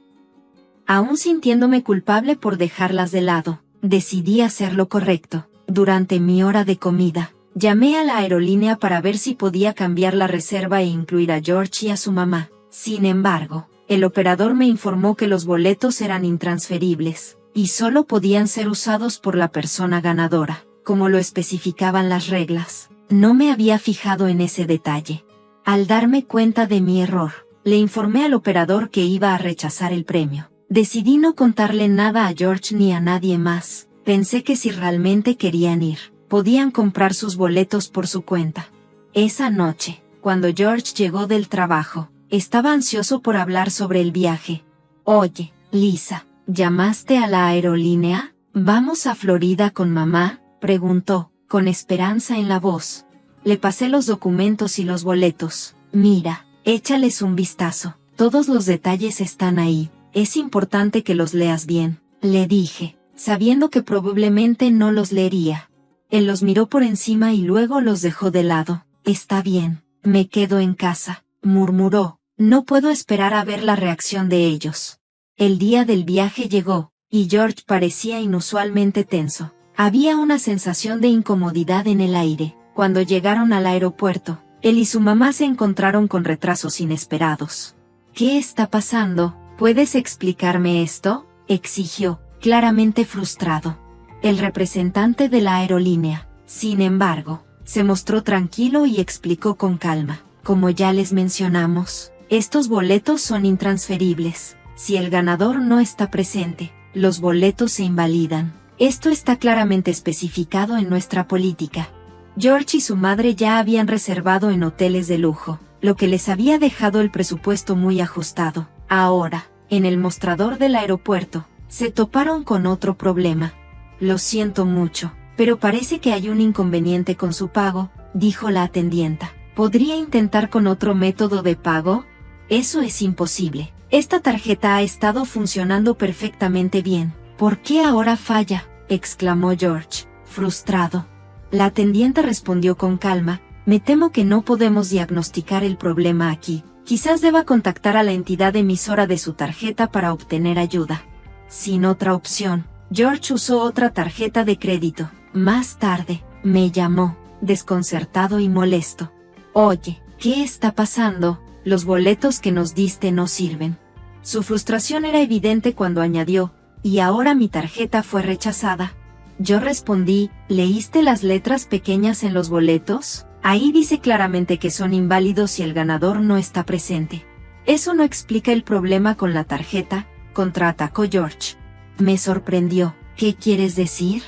Aún sintiéndome culpable por dejarlas de lado, decidí hacer lo correcto. Durante mi hora de comida, llamé a la aerolínea para ver si podía cambiar la reserva e incluir a George y a su mamá. Sin embargo, el operador me informó que los boletos eran intransferibles, y solo podían ser usados por la persona ganadora, como lo especificaban las reglas. No me había fijado en ese detalle. Al darme cuenta de mi error, le informé al operador que iba a rechazar el premio. Decidí no contarle nada a George ni a nadie más. Pensé que si realmente querían ir, podían comprar sus boletos por su cuenta. Esa noche, cuando George llegó del trabajo, estaba ansioso por hablar sobre el viaje. Oye, Lisa, ¿llamaste a la aerolínea? ¿Vamos a Florida con mamá?, preguntó, con esperanza en la voz. Le pasé los documentos y los boletos. Mira, échales un vistazo. Todos los detalles están ahí. Es importante que los leas bien, le dije, sabiendo que probablemente no los leería. Él los miró por encima y luego los dejó de lado. Está bien, me quedo en casa, murmuró. No puedo esperar a ver la reacción de ellos. El día del viaje llegó, y George parecía inusualmente tenso. Había una sensación de incomodidad en el aire. Cuando llegaron al aeropuerto, él y su mamá se encontraron con retrasos inesperados. ¿Qué está pasando? ¿Puedes explicarme esto?, exigió, claramente frustrado. El representante de la aerolínea, sin embargo, se mostró tranquilo y explicó con calma. Como ya les mencionamos, estos boletos son intransferibles. Si el ganador no está presente, los boletos se invalidan. Esto está claramente especificado en nuestra política. George y su madre ya habían reservado en hoteles de lujo, lo que les había dejado el presupuesto muy ajustado. Ahora, en el mostrador del aeropuerto, se toparon con otro problema. Lo siento mucho, pero parece que hay un inconveniente con su pago, dijo la atendienta. ¿Podría intentar con otro método de pago? Eso es imposible. Esta tarjeta ha estado funcionando perfectamente bien. ¿Por qué ahora falla?, exclamó George, frustrado. La atendiente respondió con calma: me temo que no podemos diagnosticar el problema aquí. Quizás deba contactar a la entidad emisora de su tarjeta para obtener ayuda. Sin otra opción, George usó otra tarjeta de crédito. Más tarde, me llamó, desconcertado y molesto. Oye, ¿qué está pasando? Los boletos que nos diste no sirven. Su frustración era evidente cuando añadió: y ahora mi tarjeta fue rechazada. Yo respondí: ¿leíste las letras pequeñas en los boletos? Ahí dice claramente que son inválidos si el ganador no está presente. Eso no explica el problema con la tarjeta, contraatacó George. Me sorprendió. ¿Qué quieres decir?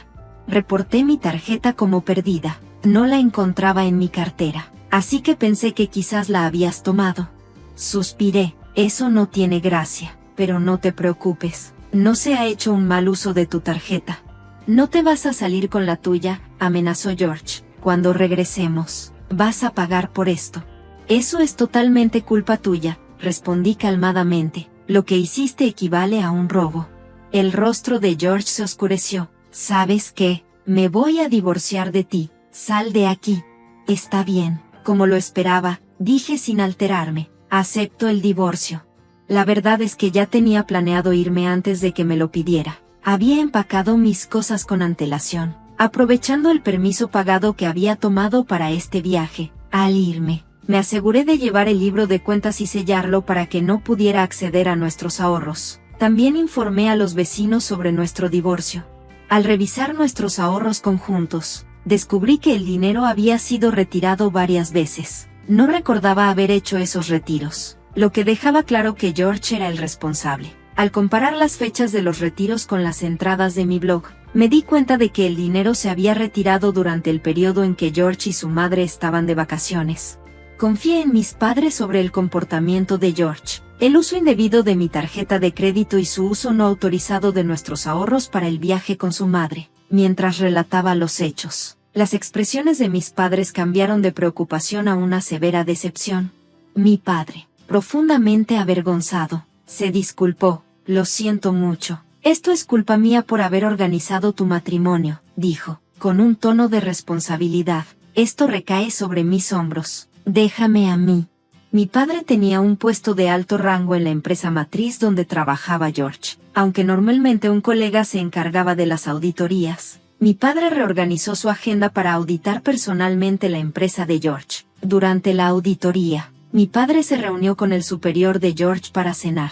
Reporté mi tarjeta como perdida. No la encontraba en mi cartera, así que pensé que quizás la habías tomado. Suspiré. Eso no tiene gracia, pero no te preocupes. No se ha hecho un mal uso de tu tarjeta. No te vas a salir con la tuya, amenazó George. Cuando regresemos, vas a pagar por esto. Eso es totalmente culpa tuya, respondí calmadamente. Lo que hiciste equivale a un robo. El rostro de George se oscureció. ¿Sabes qué? Me voy a divorciar de ti. Sal de aquí. Está bien, como lo esperaba, dije sin alterarme. Acepto el divorcio. La verdad es que ya tenía planeado irme antes de que me lo pidiera. Había empacado mis cosas con antelación, aprovechando el permiso pagado que había tomado para este viaje. Al irme, me aseguré de llevar el libro de cuentas y sellarlo para que no pudiera acceder a nuestros ahorros. También informé a los vecinos sobre nuestro divorcio. Al revisar nuestros ahorros conjuntos, descubrí que el dinero había sido retirado varias veces. No recordaba haber hecho esos retiros, lo que dejaba claro que George era el responsable. Al comparar las fechas de los retiros con las entradas de mi blog, me di cuenta de que el dinero se había retirado durante el periodo en que George y su madre estaban de vacaciones. Confié en mis padres sobre el comportamiento de George, el uso indebido de mi tarjeta de crédito y su uso no autorizado de nuestros ahorros para el viaje con su madre. Mientras relataba los hechos, las expresiones de mis padres cambiaron de preocupación a una severa decepción. Mi padre, profundamente avergonzado, se disculpó. Lo siento mucho. Esto es culpa mía por haber organizado tu matrimonio, dijo, con un tono de responsabilidad. Esto recae sobre mis hombros. Déjame a mí. Mi padre tenía un puesto de alto rango en la empresa matriz donde trabajaba George. Aunque normalmente un colega se encargaba de las auditorías, mi padre reorganizó su agenda para auditar personalmente la empresa de George. Durante la auditoría, mi padre se reunió con el superior de George para cenar.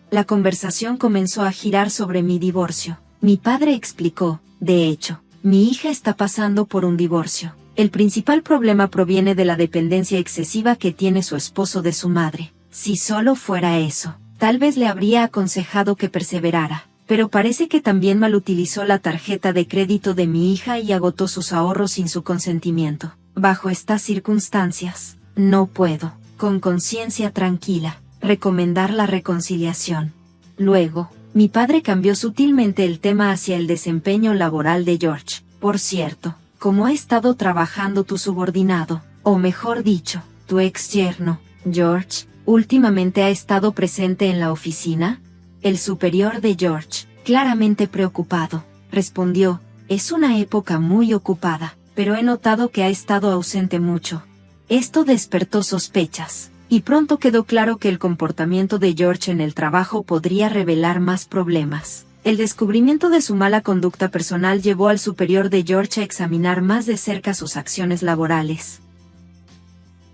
La conversación comenzó a girar sobre mi divorcio. Mi padre explicó: de hecho, mi hija está pasando por un divorcio. El principal problema proviene de la dependencia excesiva que tiene su esposo de su madre. Si solo fuera eso, tal vez le habría aconsejado que perseverara. Pero parece que también malutilizó la tarjeta de crédito de mi hija y agotó sus ahorros sin su consentimiento. Bajo estas circunstancias, no puedo, con conciencia tranquila, recomendar la reconciliación. Luego, mi padre cambió sutilmente el tema hacia el desempeño laboral de George. Por cierto, ¿cómo ha estado trabajando tu subordinado, o mejor dicho, tu ex yerno, George? ¿Últimamente ha estado presente en la oficina? El superior de George, claramente preocupado, respondió: es una época muy ocupada, pero he notado que ha estado ausente mucho. Esto despertó sospechas. y pronto quedó claro que el comportamiento de George en el trabajo podría revelar más problemas. El descubrimiento de su mala conducta personal llevó al superior de George a examinar más de cerca sus acciones laborales.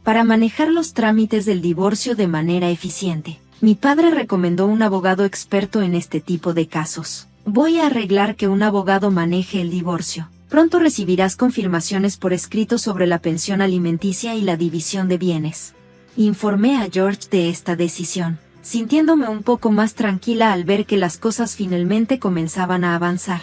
Para manejar los trámites del divorcio de manera eficiente, mi padre recomendó un abogado experto en este tipo de casos. Voy a arreglar que un abogado maneje el divorcio. Pronto recibirás confirmaciones por escrito sobre la pensión alimenticia y la división de bienes. Informé a George de esta decisión, sintiéndome un poco más tranquila al ver que las cosas finalmente comenzaban a avanzar.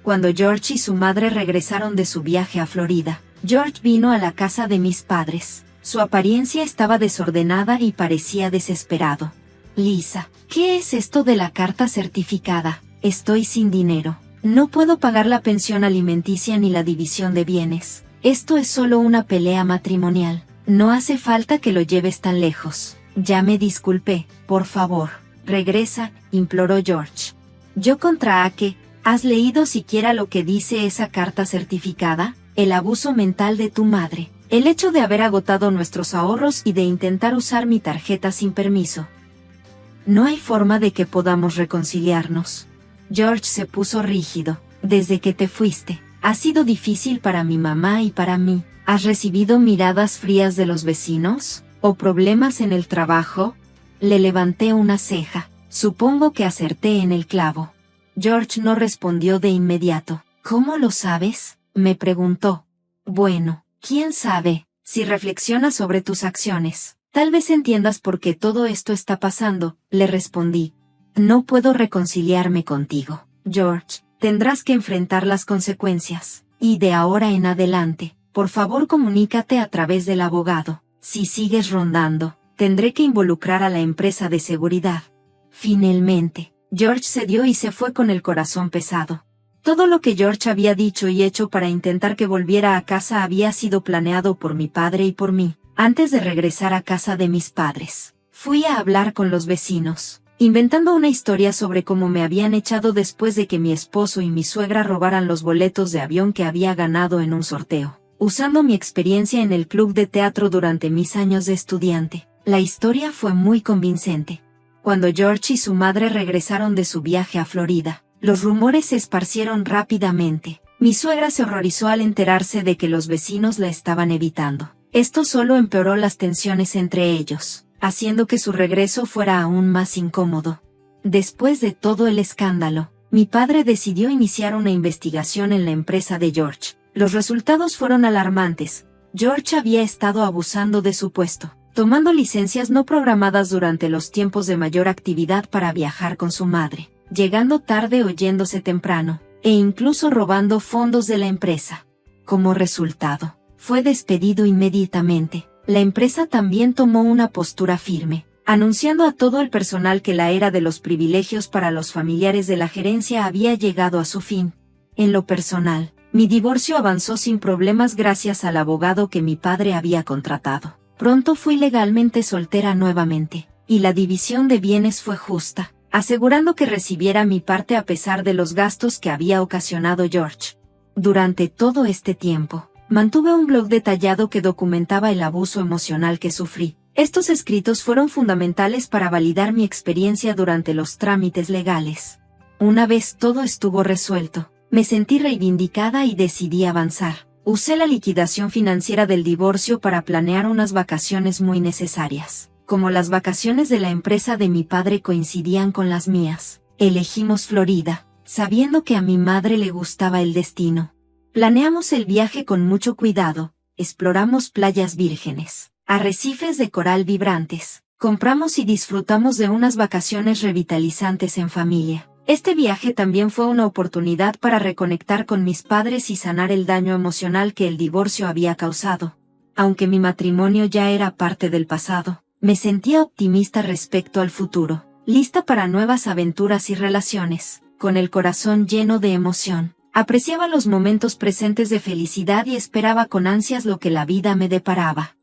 Cuando George y su madre regresaron de su viaje a Florida, George vino a la casa de mis padres. Su apariencia estaba desordenada y parecía desesperado. Lisa, ¿qué es esto de la carta certificada? Estoy sin dinero. No puedo pagar la pensión alimenticia ni la división de bienes. Esto es solo una pelea matrimonial. No hace falta que lo lleves tan lejos. Ya me disculpé, por favor. Regresa, imploró George. ¿Yo contra qué? ¿Has leído siquiera lo que dice esa carta certificada? El abuso mental de tu madre. El hecho de haber agotado nuestros ahorros y de intentar usar mi tarjeta sin permiso. No hay forma de que podamos reconciliarnos. George se puso rígido. Desde que te fuiste, ha sido difícil para mi mamá y para mí. ¿Has recibido miradas frías de los vecinos? ¿O problemas en el trabajo? Le levanté una ceja. Supongo que acerté en el clavo. George no respondió de inmediato. ¿Cómo lo sabes?, me preguntó. Bueno, quién sabe, si reflexionas sobre tus acciones, tal vez entiendas por qué todo esto está pasando, le respondí. No puedo reconciliarme contigo, George. Tendrás que enfrentar las consecuencias, y de ahora en adelante, por favor comunícate a través del abogado. Si sigues rondando, tendré que involucrar a la empresa de seguridad. Finalmente, George cedió y se fue con el corazón pesado. Todo lo que George había dicho y hecho para intentar que volviera a casa había sido planeado por mi padre y por mí. Antes de regresar a casa de mis padres, fui a hablar con los vecinos, inventando una historia sobre cómo me habían echado después de que mi esposo y mi suegra robaran los boletos de avión que había ganado en un sorteo. Usando mi experiencia en el club de teatro durante mis años de estudiante, la historia fue muy convincente. Cuando George y su madre regresaron de su viaje a Florida, los rumores se esparcieron rápidamente. Mi suegra se horrorizó al enterarse de que los vecinos la estaban evitando. Esto solo empeoró las tensiones entre ellos, haciendo que su regreso fuera aún más incómodo. Después de todo el escándalo, mi padre decidió iniciar una investigación en la empresa de George. Los resultados fueron alarmantes. George había estado abusando de su puesto, tomando licencias no programadas durante los tiempos de mayor actividad para viajar con su madre, llegando tarde o yéndose temprano, e incluso robando fondos de la empresa. Como resultado, fue despedido inmediatamente. La empresa también tomó una postura firme, anunciando a todo el personal que la era de los privilegios para los familiares de la gerencia había llegado a su fin. En lo personal, mi divorcio avanzó sin problemas gracias al abogado que mi padre había contratado. Pronto fui legalmente soltera nuevamente, y la división de bienes fue justa, asegurando que recibiera mi parte a pesar de los gastos que había ocasionado George. Durante todo este tiempo, mantuve un blog detallado que documentaba el abuso emocional que sufrí. Estos escritos fueron fundamentales para validar mi experiencia durante los trámites legales. Una vez todo estuvo resuelto, me sentí reivindicada y decidí avanzar. Usé la liquidación financiera del divorcio para planear unas vacaciones muy necesarias. Como las vacaciones de la empresa de mi padre coincidían con las mías, elegimos Florida, sabiendo que a mi madre le gustaba el destino. Planeamos el viaje con mucho cuidado, exploramos playas vírgenes, arrecifes de coral vibrantes, compramos y disfrutamos de unas vacaciones revitalizantes en familia. Este viaje también fue una oportunidad para reconectar con mis padres y sanar el daño emocional que el divorcio había causado. Aunque mi matrimonio ya era parte del pasado, me sentía optimista respecto al futuro, lista para nuevas aventuras y relaciones, con el corazón lleno de emoción. Apreciaba los momentos presentes de felicidad y esperaba con ansias lo que la vida me deparaba.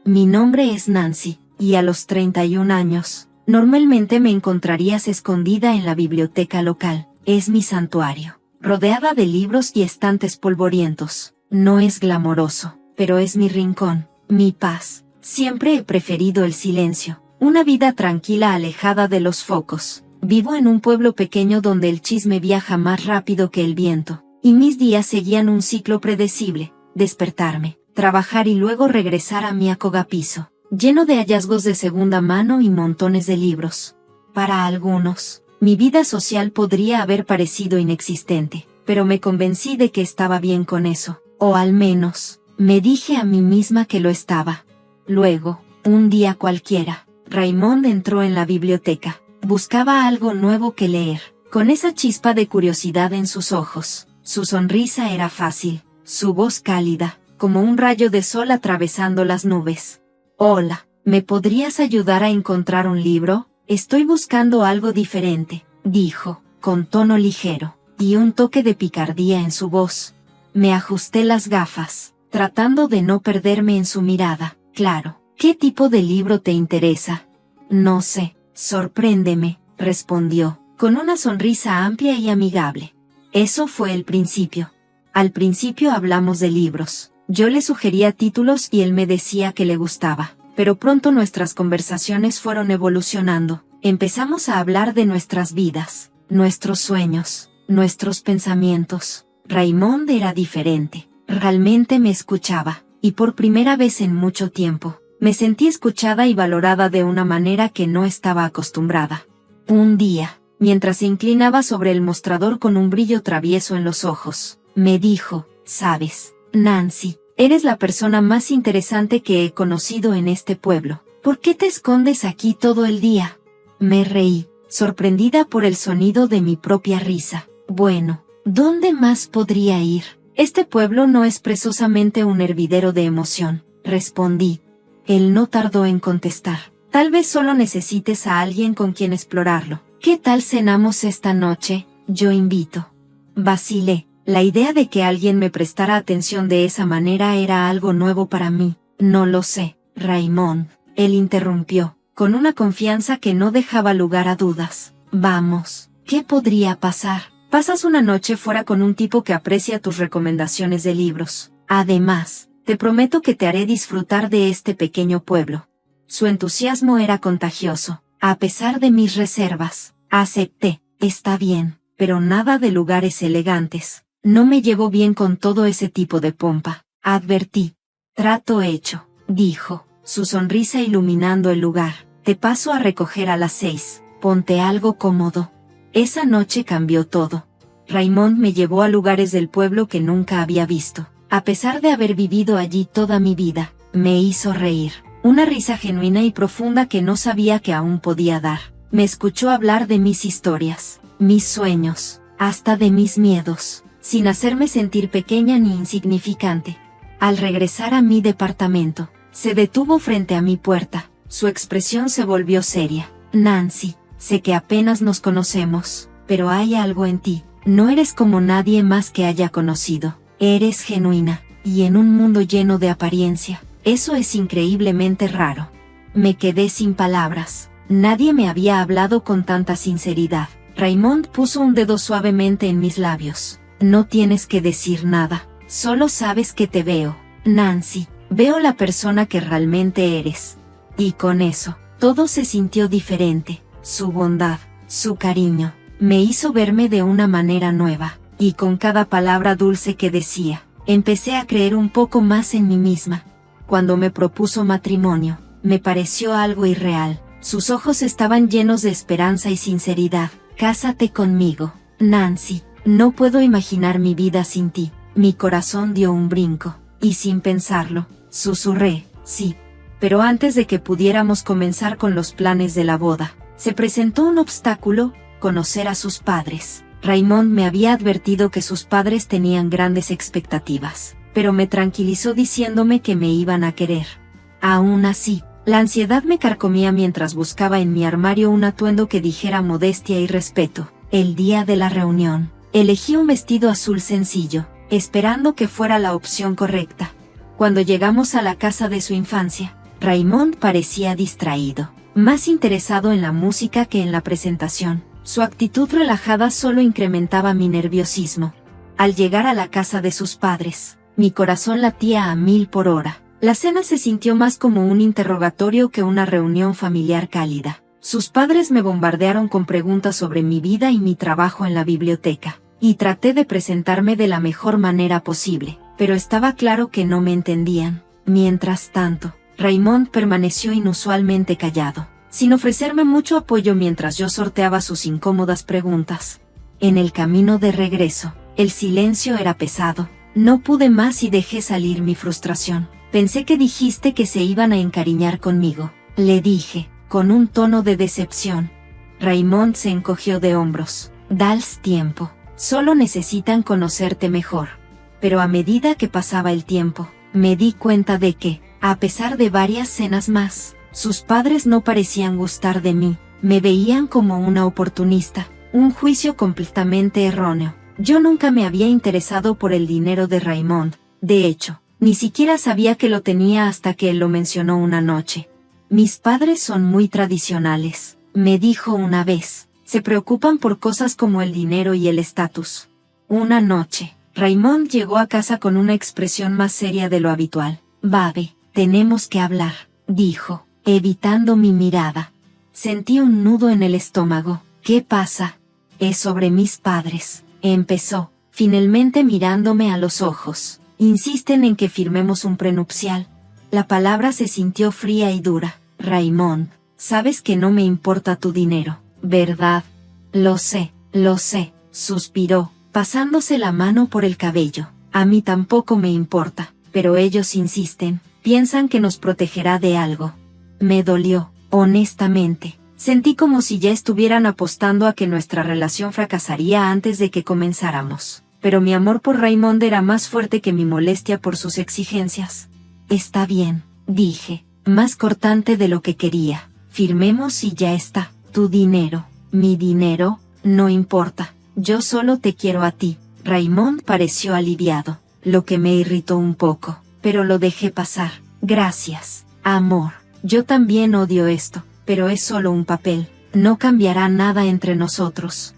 Mi nombre es Nancy, y a los 31 años, normalmente me encontrarías escondida en la biblioteca local. Es mi santuario, rodeada de libros y estantes polvorientos. No es glamoroso, pero es mi rincón, mi paz. Siempre he preferido el silencio, una vida tranquila alejada de los focos. Vivo en un pueblo pequeño donde el chisme viaja más rápido que el viento, y mis días seguían un ciclo predecible: despertarme, trabajar y luego regresar a mi acogapiso, lleno de hallazgos de segunda mano y montones de libros. Para algunos, mi vida social podría haber parecido inexistente, pero me convencí de que estaba bien con eso, o al menos, me dije a mí misma que lo estaba. Luego, un día cualquiera, Raymond entró en la biblioteca. Buscaba algo nuevo que leer, con esa chispa de curiosidad en sus ojos. Su sonrisa era fácil, su voz cálida, como un rayo de sol atravesando las nubes. Hola, ¿me podrías ayudar a encontrar un libro? Estoy buscando algo diferente, dijo, con tono ligero, y un toque de picardía en su voz. Me ajusté las gafas, tratando de no perderme en su mirada. Claro, ¿qué tipo de libro te interesa? No sé, sorpréndeme, respondió, con una sonrisa amplia y amigable. Eso fue el principio. Al principio hablamos de libros. Yo le sugería títulos y él me decía que le gustaba, pero pronto nuestras conversaciones fueron evolucionando. Empezamos a hablar de nuestras vidas, nuestros sueños, nuestros pensamientos. Raymond era diferente. Realmente me escuchaba. Y por primera vez en mucho tiempo, me sentí escuchada y valorada de una manera que no estaba acostumbrada. Un día, mientras se inclinaba sobre el mostrador con un brillo travieso en los ojos, me dijo: «Sabes, Nancy, eres la persona más interesante que he conocido en este pueblo. ¿Por qué te escondes aquí todo el día?» Me reí, sorprendida por el sonido de mi propia risa. Bueno, ¿dónde más podría ir? Este pueblo no es precisamente un hervidero de emoción, respondí. Él no tardó en contestar. Tal vez solo necesites a alguien con quien explorarlo. ¿Qué tal cenamos esta noche? Yo invito. Vacilé. La idea de que alguien me prestara atención de esa manera era algo nuevo para mí. No lo sé, Raymond. Él interrumpió, con una confianza que no dejaba lugar a dudas. Vamos, ¿qué podría pasar? Pasas una noche fuera con un tipo que aprecia tus recomendaciones de libros. Además, te prometo que te haré disfrutar de este pequeño pueblo. Su entusiasmo era contagioso. A pesar de mis reservas, acepté. Está bien, pero nada de lugares elegantes. No me llevo bien con todo ese tipo de pompa, advertí. Trato hecho, dijo, su sonrisa iluminando el lugar. Te paso a recoger a las 6. Ponte algo cómodo. Esa noche cambió todo. Raymond me llevó a lugares del pueblo que nunca había visto. A pesar de haber vivido allí toda mi vida, me hizo reír. Una risa genuina y profunda que no sabía que aún podía dar. Me escuchó hablar de mis historias, mis sueños, hasta de mis miedos, sin hacerme sentir pequeña ni insignificante. Al regresar a mi departamento, se detuvo frente a mi puerta. Su expresión se volvió seria. Nancy, sé que apenas nos conocemos, pero hay algo en ti. No eres como nadie más que haya conocido. Eres genuina, y en un mundo lleno de apariencia, eso es increíblemente raro. Me quedé sin palabras. Nadie me había hablado con tanta sinceridad. Raymond puso un dedo suavemente en mis labios. No tienes que decir nada, solo sabes que te veo. Nancy, veo la persona que realmente eres. Y con eso, todo se sintió diferente. Su bondad, su cariño, me hizo verme de una manera nueva, y con cada palabra dulce que decía, empecé a creer un poco más en mí misma. Cuando me propuso matrimonio, me pareció algo irreal. Sus ojos estaban llenos de esperanza y sinceridad. Cásate conmigo, Nancy. No puedo imaginar mi vida sin ti. Mi corazón dio un brinco, y sin pensarlo, susurré, sí. Pero antes de que pudiéramos comenzar con los planes de la boda, se presentó un obstáculo: conocer a sus padres. Raymond me había advertido que sus padres tenían grandes expectativas, pero me tranquilizó diciéndome que me iban a querer. Aún así, la ansiedad me carcomía mientras buscaba en mi armario un atuendo que dijera modestia y respeto. El día de la reunión, elegí un vestido azul sencillo, esperando que fuera la opción correcta. Cuando llegamos a la casa de su infancia, Raymond parecía distraído, más interesado en la música que en la presentación. Su actitud relajada solo incrementaba mi nerviosismo. Al llegar a la casa de sus padres, mi corazón latía a 1000 por hora. La cena se sintió más como un interrogatorio que una reunión familiar cálida. Sus padres me bombardearon con preguntas sobre mi vida y mi trabajo en la biblioteca, y traté de presentarme de la mejor manera posible, pero estaba claro que no me entendían. Mientras tanto, Raymond permaneció inusualmente callado, sin ofrecerme mucho apoyo mientras yo sorteaba sus incómodas preguntas. En el camino de regreso, el silencio era pesado. No pude más y dejé salir mi frustración. Pensé que dijiste que se iban a encariñar conmigo, le dije, con un tono de decepción. Raymond se encogió de hombros. Dales tiempo, solo necesitan conocerte mejor. Pero a medida que pasaba el tiempo, me di cuenta de que, a pesar de varias cenas más, sus padres no parecían gustar de mí, me veían como una oportunista, un juicio completamente erróneo. Yo nunca me había interesado por el dinero de Raymond, de hecho, ni siquiera sabía que lo tenía hasta que él lo mencionó una noche. Mis padres son muy tradicionales, me dijo una vez, se preocupan por cosas como el dinero y el estatus. Una noche, Raymond llegó a casa con una expresión más seria de lo habitual. Babe, tenemos que hablar, dijo, evitando mi mirada. Sentí un nudo en el estómago. ¿Qué pasa? Es sobre mis padres, empezó, finalmente mirándome a los ojos. Insisten en que firmemos un prenupcial. La palabra se sintió fría y dura. Raymond, sabes que no me importa tu dinero, ¿verdad? Lo sé, suspiró, pasándose la mano por el cabello. A mí tampoco me importa, pero ellos insisten, piensan que nos protegerá de algo. Me dolió, honestamente. Sentí como si ya estuvieran apostando a que nuestra relación fracasaría antes de que comenzáramos. Pero mi amor por Raymond era más fuerte que mi molestia por sus exigencias. Está bien, dije, más cortante de lo que quería. Firmemos y ya está. Tu dinero, mi dinero, no importa. Yo solo te quiero a ti. Raymond pareció aliviado, lo que me irritó un poco, pero lo dejé pasar. Gracias, amor. Yo también odio esto, pero es solo un papel. No cambiará nada entre nosotros.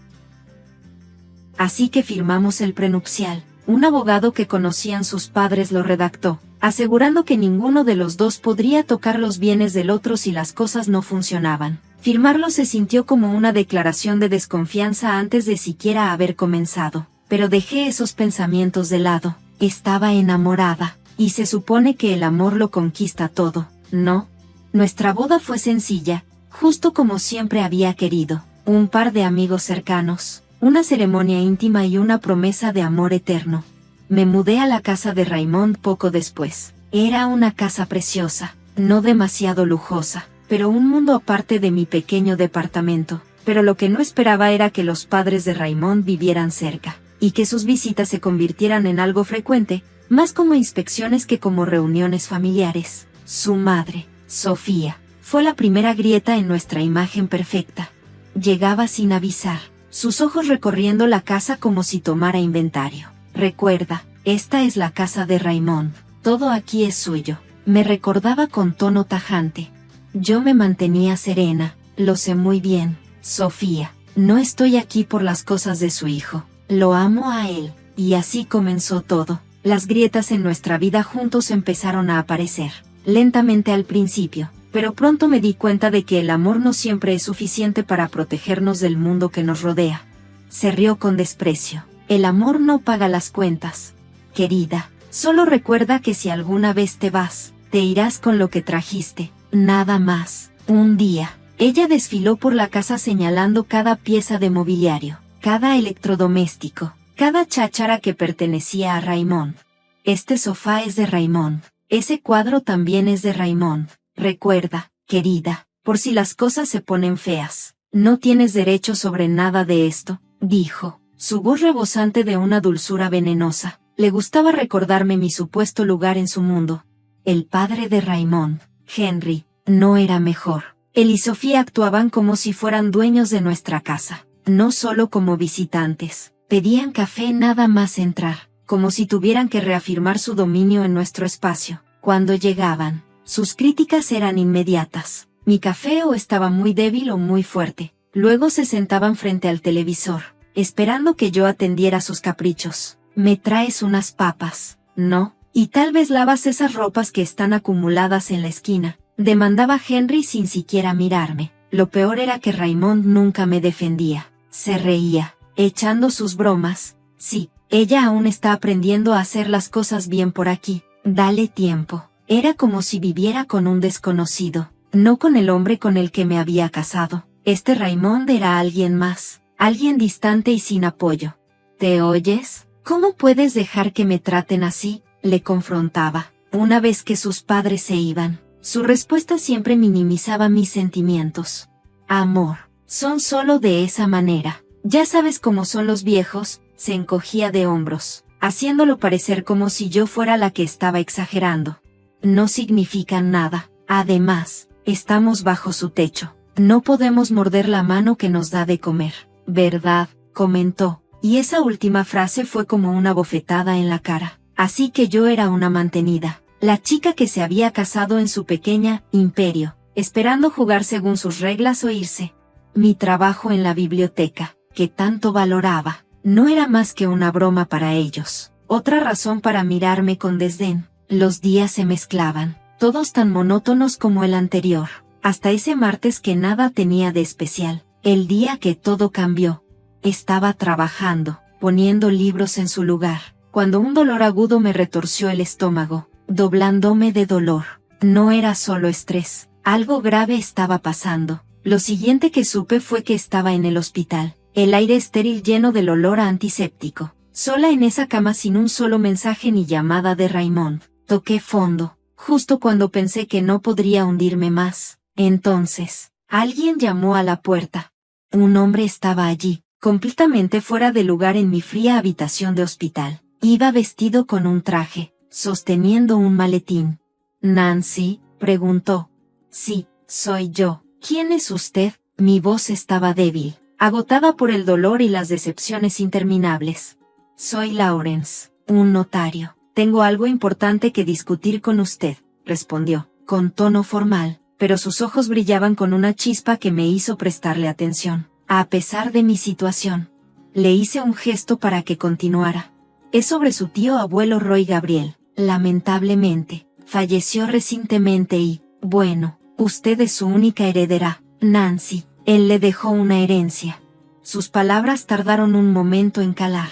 Así que firmamos el prenupcial. Un abogado que conocían sus padres lo redactó, asegurando que ninguno de los dos podría tocar los bienes del otro si las cosas no funcionaban. Firmarlo se sintió como una declaración de desconfianza antes de siquiera haber comenzado, pero dejé esos pensamientos de lado. Estaba enamorada, y se supone que el amor lo conquista todo, ¿no? Nuestra boda fue sencilla, justo como siempre había querido. Un par de amigos cercanos, una ceremonia íntima y una promesa de amor eterno. Me mudé a la casa de Raymond poco después. Era una casa preciosa, no demasiado lujosa, pero un mundo aparte de mi pequeño departamento. Pero lo que no esperaba era que los padres de Raymond vivieran cerca, y que sus visitas se convirtieran en algo frecuente, más como inspecciones que como reuniones familiares. Su madre, Sofía, fue la primera grieta en nuestra imagen perfecta. Llegaba sin avisar, sus ojos recorriendo la casa como si tomara inventario. Recuerda, esta es la casa de Raymond, todo aquí es suyo, me recordaba con tono tajante. Yo me mantenía serena, lo sé muy bien, Sofía, no estoy aquí por las cosas de su hijo, lo amo a él, y así comenzó todo. Las grietas en nuestra vida juntos empezaron a aparecer, lentamente al principio, pero pronto me di cuenta de que el amor no siempre es suficiente para protegernos del mundo que nos rodea. Se rió con desprecio. El amor no paga las cuentas. Querida, solo recuerda que si alguna vez te vas, te irás con lo que trajiste, nada más. Un día, ella desfiló por la casa señalando cada pieza de mobiliario, cada electrodoméstico, cada cháchara que pertenecía a Raymond. Este sofá es de Raymond, ese cuadro también es de Raymond. Recuerda, querida, por si las cosas se ponen feas, no tienes derecho sobre nada de esto, dijo, su voz rebosante de una dulzura venenosa. Le gustaba recordarme mi supuesto lugar en su mundo. El padre de Raymond, Henry, no era mejor. Él y Sofía actuaban como si fueran dueños de nuestra casa, no solo como visitantes. Pedían café nada más entrar, como si tuvieran que reafirmar su dominio en nuestro espacio. Cuando llegaban, sus críticas eran inmediatas. Mi café o estaba muy débil o muy fuerte. Luego se sentaban frente al televisor, esperando que yo atendiera sus caprichos. ¿Me traes unas papas? No, Y tal vez lavas esas ropas que están acumuladas en la esquina, demandaba Henry sin siquiera mirarme. Lo peor era que Raymond nunca me defendía. Se reía, echando sus bromas. Sí, ella aún está aprendiendo a hacer las cosas bien por aquí. Dale tiempo. Era como si viviera con un desconocido, no con el hombre con el que me había casado. Este Raymond era alguien más, alguien distante y sin apoyo. ¿Te oyes? ¿Cómo puedes dejar que me traten así?, le confrontaba. Una vez que sus padres se iban, su respuesta siempre minimizaba mis sentimientos. Amor, son solo de esa manera. Ya sabes cómo son los viejos, se encogía de hombros, haciéndolo parecer como si yo fuera la que estaba exagerando. No significan nada. Además, estamos bajo su techo. No podemos morder la mano que nos da de comer, ¿verdad?, comentó, y esa última frase fue como una bofetada en la cara. Así que yo era una mantenida, la chica que se había casado en su pequeña imperio, esperando jugar según sus reglas o irse. Mi trabajo en la biblioteca, que tanto valoraba, no era más que una broma para ellos, otra razón para mirarme con desdén. Los días se mezclaban, todos tan monótonos como el anterior, hasta ese martes que nada tenía de especial, el día que todo cambió. Estaba trabajando, poniendo libros en su lugar, cuando un dolor agudo me retorció el estómago, doblándome de dolor. No era solo estrés, algo grave estaba pasando. Lo siguiente que supe fue que estaba en el hospital, el aire estéril lleno del olor a antiséptico, sola en esa cama sin un solo mensaje ni llamada de Raymond. Toqué fondo, justo cuando pensé que no podría hundirme más. Entonces, alguien llamó a la puerta. Un hombre estaba allí, completamente fuera de lugar en mi fría habitación de hospital. Iba vestido con un traje, sosteniendo un maletín. ¿Nancy?, preguntó. Sí, soy yo. ¿Quién es usted? Mi voz estaba débil, agotada por el dolor y las decepciones interminables. Soy Lawrence, un notario. Tengo algo importante que discutir con usted, respondió, con tono formal, pero sus ojos brillaban con una chispa que me hizo prestarle atención, a pesar de mi situación. Le hice un gesto para que continuara. Es sobre su tío abuelo Roy Gabriel. Lamentablemente, falleció recientemente y, bueno, usted es su única heredera, Nancy. Él le dejó una herencia. Sus palabras tardaron un momento en calar.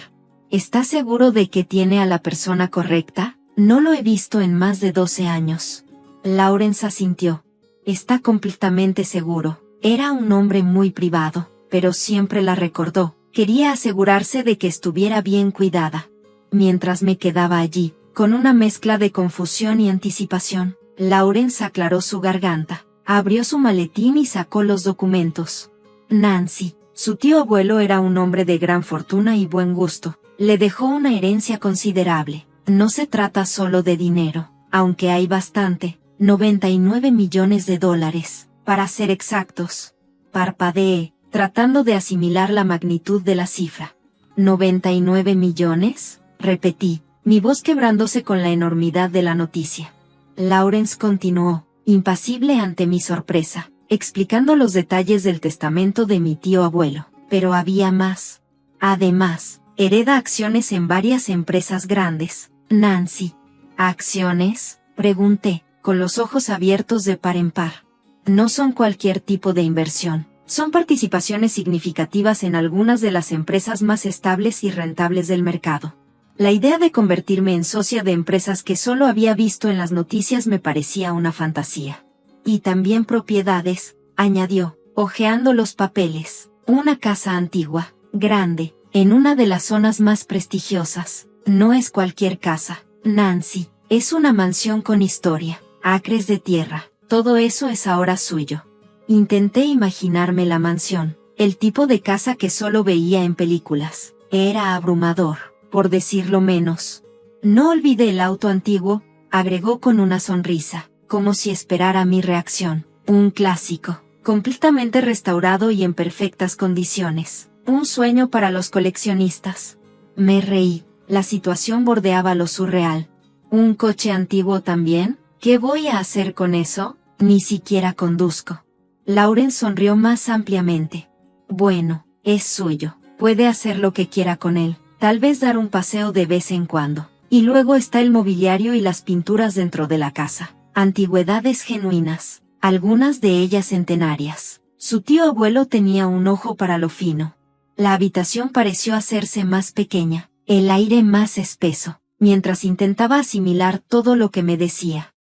¿Está seguro de que tiene a la persona correcta? No lo he visto en más de 12 años. Lawrence asintió. Está completamente seguro. Era un hombre muy privado, pero siempre la recordó. Quería asegurarse de que estuviera bien cuidada. Mientras me quedaba allí, con una mezcla de confusión y anticipación, Lawrence aclaró su garganta, abrió su maletín y sacó los documentos. Nancy, su tío abuelo era un hombre de gran fortuna y buen gusto. Le dejó una herencia considerable. No se trata solo de dinero, aunque hay bastante, 99 millones de dólares, para ser exactos. Parpadeé, tratando de asimilar la magnitud de la cifra. ¿99 millones? Repetí, mi voz quebrándose con la enormidad de la noticia. Lawrence continuó, impasible ante mi sorpresa, explicando los detalles del testamento de mi tío abuelo. Pero había más. Además, hereda acciones en varias empresas grandes. Nancy. ¿Acciones?, pregunté, con los ojos abiertos de par en par. No son cualquier tipo de inversión. Son participaciones significativas en algunas de las empresas más estables y rentables del mercado. La idea de convertirme en socia de empresas que solo había visto en las noticias me parecía una fantasía. Y también propiedades, añadió, hojeando los papeles. Una casa antigua, grande, en una de las zonas más prestigiosas. No es cualquier casa, Nancy, es una mansión con historia, acres de tierra, todo eso es ahora suyo. Intenté imaginarme la mansión, el tipo de casa que solo veía en películas. Era abrumador, por decirlo menos. No olvidé el auto antiguo, agregó con una sonrisa, como si esperara mi reacción. Un clásico, completamente restaurado y en perfectas condiciones. Un sueño para los coleccionistas. Me reí, la situación bordeaba lo surreal. ¿Un coche antiguo también? ¿Qué voy a hacer con eso? Ni siquiera conduzco. Lawrence sonrió más ampliamente. Bueno, es suyo, puede hacer lo que quiera con él, tal vez dar un paseo de vez en cuando. Y luego está el mobiliario y las pinturas dentro de la casa. Antigüedades genuinas, algunas de ellas centenarias. Su tío abuelo tenía un ojo para lo fino. La habitación pareció hacerse más pequeña, el aire más espeso, mientras intentaba asimilar todo lo que me decía.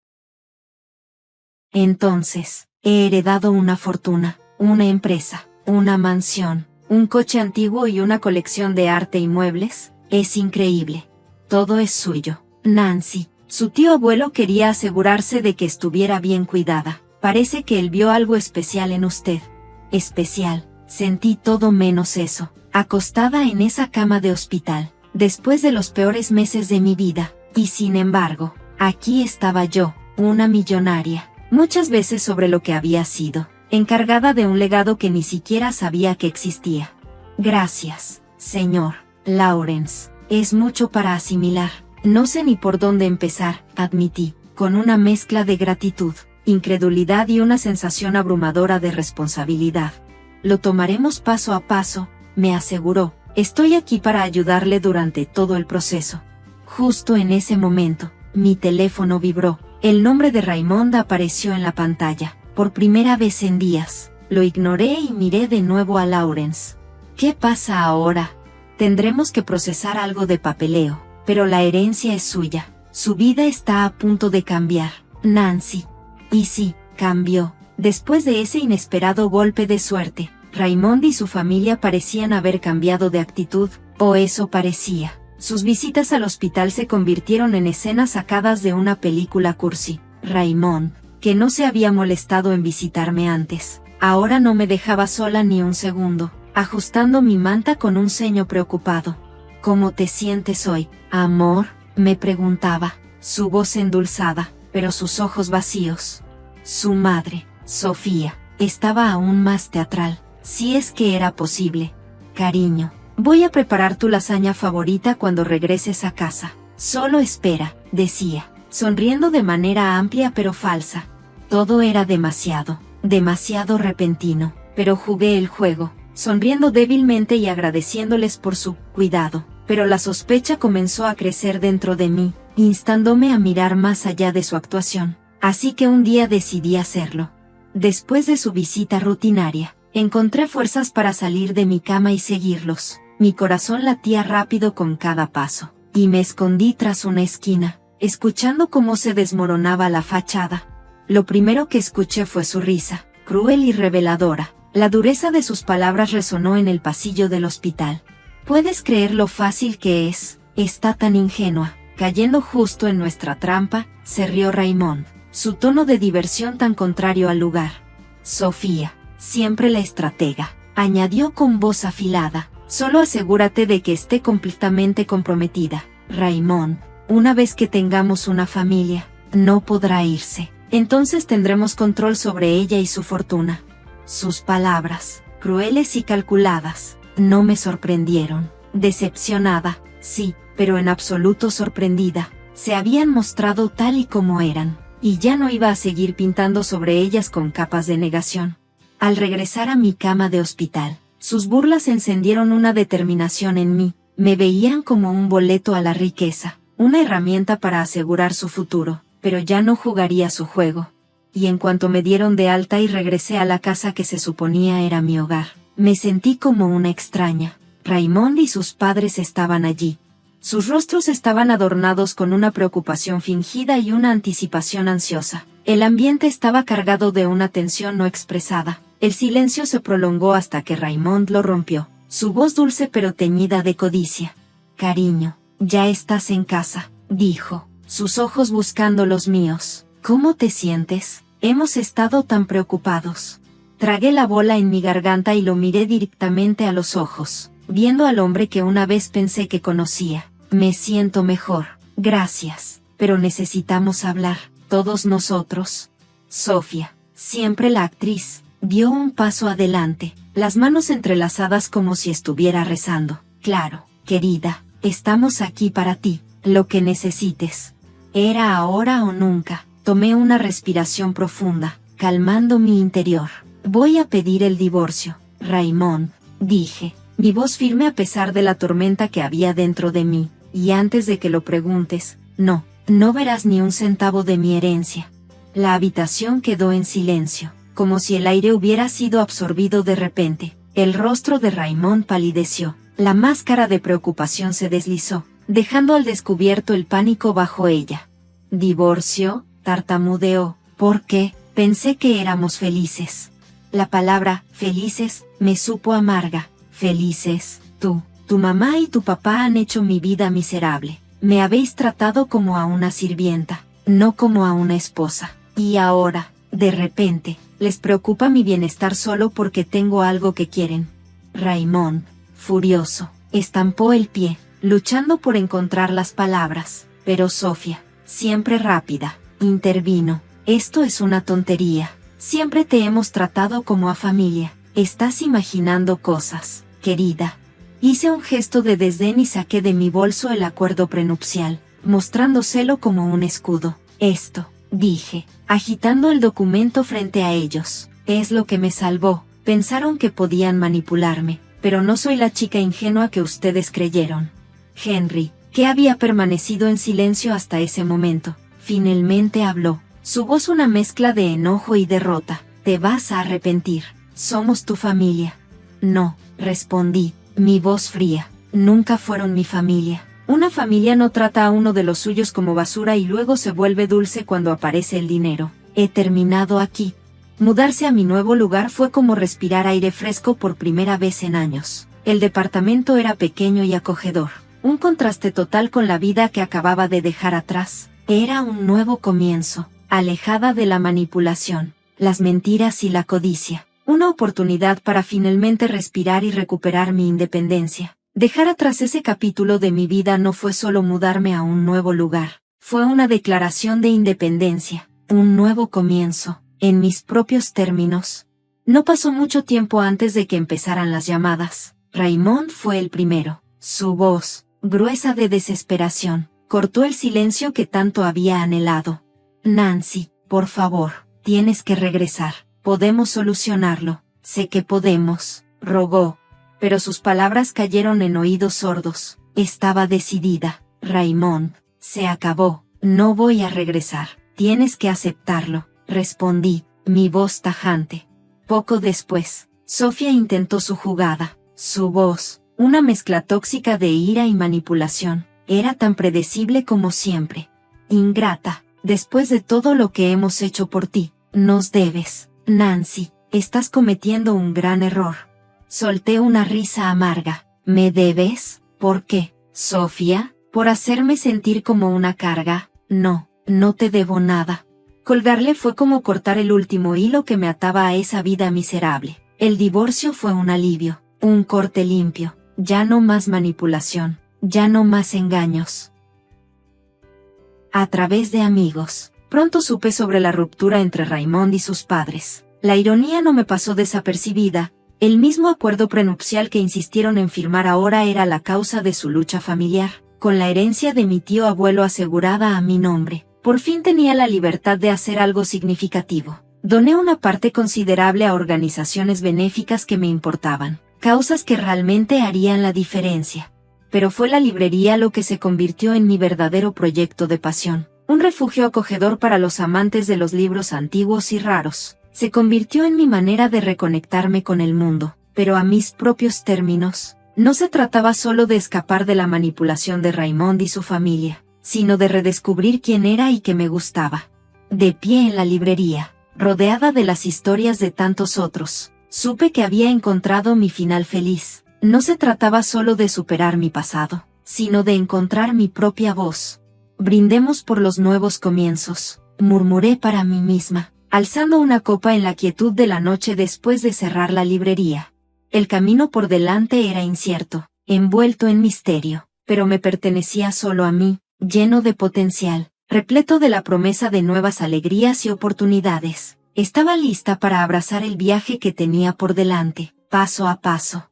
Entonces, he heredado una fortuna, una empresa, una mansión, un coche antiguo y una colección de arte y muebles. Es increíble. Todo es suyo. Nancy, su tío abuelo quería asegurarse de que estuviera bien cuidada. Parece que él vio algo especial en usted. Especial. Sentí todo menos eso, acostada en esa cama de hospital, después de los peores meses de mi vida, y sin embargo, aquí estaba yo, una millonaria, muchas veces sobre lo que había sido, encargada de un legado que ni siquiera sabía que existía. Gracias, señor Lawrence, es mucho para asimilar, no sé ni por dónde empezar, admití, con una mezcla de gratitud, incredulidad y una sensación abrumadora de responsabilidad. Lo tomaremos paso a paso, me aseguró. Estoy aquí para ayudarle durante todo el proceso. Justo en ese momento, mi teléfono vibró. El nombre de Raymond apareció en la pantalla. Por primera vez en días. Lo ignoré y miré de nuevo a Lawrence. ¿Qué pasa ahora? Tendremos que procesar algo de papeleo, pero la herencia es suya. Su vida está a punto de cambiar, Nancy. Y sí, cambió. Después de ese inesperado golpe de suerte, Raymond y su familia parecían haber cambiado de actitud, o eso parecía. Sus visitas al hospital se convirtieron en escenas sacadas de una película cursi. Raymond, que no se había molestado en visitarme antes, ahora no me dejaba sola ni un segundo, ajustando mi manta con un ceño preocupado. ¿Cómo te sientes hoy, amor?, me preguntaba, su voz endulzada, pero sus ojos vacíos. Su madre, Sofía, estaba aún más teatral, si es que era posible. Cariño, voy a preparar tu lasaña favorita cuando regreses a casa. Solo espera, decía, sonriendo de manera amplia pero falsa. Todo era demasiado repentino, pero jugué el juego, sonriendo débilmente y agradeciéndoles por su cuidado. Pero la sospecha comenzó a crecer dentro de mí, instándome a mirar más allá de su actuación. Así que un día decidí hacerlo. Después de su visita rutinaria, encontré fuerzas para salir de mi cama y seguirlos. Mi corazón latía rápido con cada paso, y me escondí tras una esquina, escuchando cómo se desmoronaba la fachada. Lo primero que escuché fue su risa, cruel y reveladora. La dureza de sus palabras resonó en el pasillo del hospital. ¿Puedes creer lo fácil que es? Está tan ingenua, cayendo justo en nuestra trampa, se rió Raymond, su tono de diversión tan contrario al lugar. Sofía, siempre la estratega, añadió con voz afilada, solo asegúrate de que esté completamente comprometida. Raymond, una vez que tengamos una familia, no podrá irse, entonces tendremos control sobre ella y su fortuna. Sus palabras, crueles y calculadas, no me sorprendieron. Decepcionada, sí, pero en absoluto sorprendida. Se habían mostrado tal y como eran, y ya no iba a seguir pintando sobre ellas con capas de negación. Al regresar a mi cama de hospital, sus burlas encendieron una determinación en mí. Me veían como un boleto a la riqueza, una herramienta para asegurar su futuro, pero ya no jugaría su juego. Y en cuanto me dieron de alta y regresé a la casa que se suponía era mi hogar, me sentí como una extraña. Raymond y sus padres estaban allí. Sus rostros estaban adornados con una preocupación fingida y una anticipación ansiosa. El ambiente estaba cargado de una tensión no expresada. El silencio se prolongó hasta que Raymond lo rompió, su voz dulce pero teñida de codicia. Cariño, ya estás en casa, dijo, sus ojos buscando los míos. ¿Cómo te sientes? Hemos estado tan preocupados. Tragué la bola en mi garganta y lo miré directamente a los ojos, viendo al hombre que una vez pensé que conocía. Me siento mejor, gracias, pero necesitamos hablar, todos nosotros. Sofía, siempre la actriz, dio un paso adelante, las manos entrelazadas como si estuviera rezando. Claro, querida, estamos aquí para ti, lo que necesites. Era ahora o nunca. Tomé una respiración profunda, calmando mi interior. Voy a pedir el divorcio, Raymond, dije, mi voz firme a pesar de la tormenta que había dentro de mí. y antes de que lo preguntes, no verás ni un centavo de mi herencia. La habitación quedó en silencio, como si el aire hubiera sido absorbido de repente. El rostro de Raymond palideció, la máscara de preocupación se deslizó, dejando al descubierto el pánico bajo ella. ¿Divorcio?, tartamudeó. ¿Por qué? Pensé que éramos felices. La palabra felices me supo amarga. Felices, tu mamá y tu papá han hecho mi vida miserable. Me habéis tratado como a una sirvienta, no como a una esposa. Y ahora, de repente, les preocupa mi bienestar solo porque tengo algo que quieren. Raymond, furioso, estampó el pie, luchando por encontrar las palabras, pero Sofía, siempre rápida, intervino. Esto es una tontería. Siempre te hemos tratado como a familia. Estás imaginando cosas, querida. Hice un gesto de desdén y saqué de mi bolso el acuerdo prenupcial, mostrándoselo como un escudo. Esto, dije, agitando el documento frente a ellos, es lo que me salvó. Pensaron que podían manipularme, pero no soy la chica ingenua que ustedes creyeron. Henry, que había permanecido en silencio hasta ese momento, finalmente habló, su voz una mezcla de enojo y derrota. Te vas a arrepentir, somos tu familia. No, respondí, mi voz fría, nunca fueron mi familia. Una familia no trata a uno de los suyos como basura y luego se vuelve dulce cuando aparece el dinero. He terminado aquí. Mudarse a mi nuevo lugar fue como respirar aire fresco por primera vez en años. El departamento era pequeño y acogedor, un contraste total con la vida que acababa de dejar atrás. Era un nuevo comienzo, alejada de la manipulación, las mentiras y la codicia. Una oportunidad para finalmente respirar y recuperar mi independencia. Dejar atrás ese capítulo de mi vida no fue solo mudarme a un nuevo lugar, fue una declaración de independencia, un nuevo comienzo, en mis propios términos. No pasó mucho tiempo antes de que empezaran las llamadas. Raymond fue el primero. Su voz, gruesa de desesperación, cortó el silencio que tanto había anhelado. Nancy, por favor, tienes que regresar. Podemos solucionarlo. Sé que podemos, rogó. Pero sus palabras cayeron en oídos sordos. Estaba decidida. Raymond, se acabó. No voy a regresar. Tienes que aceptarlo, respondí, mi voz tajante. Poco después, Sofía intentó su jugada. Su voz, una mezcla tóxica de ira y manipulación, era tan predecible como siempre. Ingrata, después de todo lo que hemos hecho por ti, nos debes. Nancy, estás cometiendo un gran error. Solté una risa amarga. ¿Me debes? ¿Por qué, Sofía? ¿Por hacerme sentir como una carga? No, no te debo nada. Colgarle fue como cortar el último hilo que me ataba a esa vida miserable. El divorcio fue un alivio, un corte limpio. Ya no más manipulación, ya no más engaños. A través de amigos. Pronto supe sobre la ruptura entre Raymond y sus padres. La ironía no me pasó desapercibida. El mismo acuerdo prenupcial que insistieron en firmar ahora era la causa de su lucha familiar. Con la herencia de mi tío abuelo asegurada a mi nombre, por fin tenía la libertad de hacer algo significativo. Doné una parte considerable a organizaciones benéficas que me importaban, causas que realmente harían la diferencia. Pero fue la librería lo que se convirtió en mi verdadero proyecto de pasión. Un refugio acogedor para los amantes de los libros antiguos y raros. Se convirtió en mi manera de reconectarme con el mundo, pero a mis propios términos. No se trataba solo de escapar de la manipulación de Raymond y su familia, sino de redescubrir quién era y qué me gustaba. De pie en la librería, rodeada de las historias de tantos otros, supe que había encontrado mi final feliz. No se trataba solo de superar mi pasado, sino de encontrar mi propia voz. Brindemos por los nuevos comienzos, murmuré para mí misma, alzando una copa en la quietud de la noche después de cerrar la librería. El camino por delante era incierto, envuelto en misterio, pero me pertenecía solo a mí, lleno de potencial, repleto de la promesa de nuevas alegrías y oportunidades. Estaba lista para abrazar el viaje que tenía por delante, paso a paso.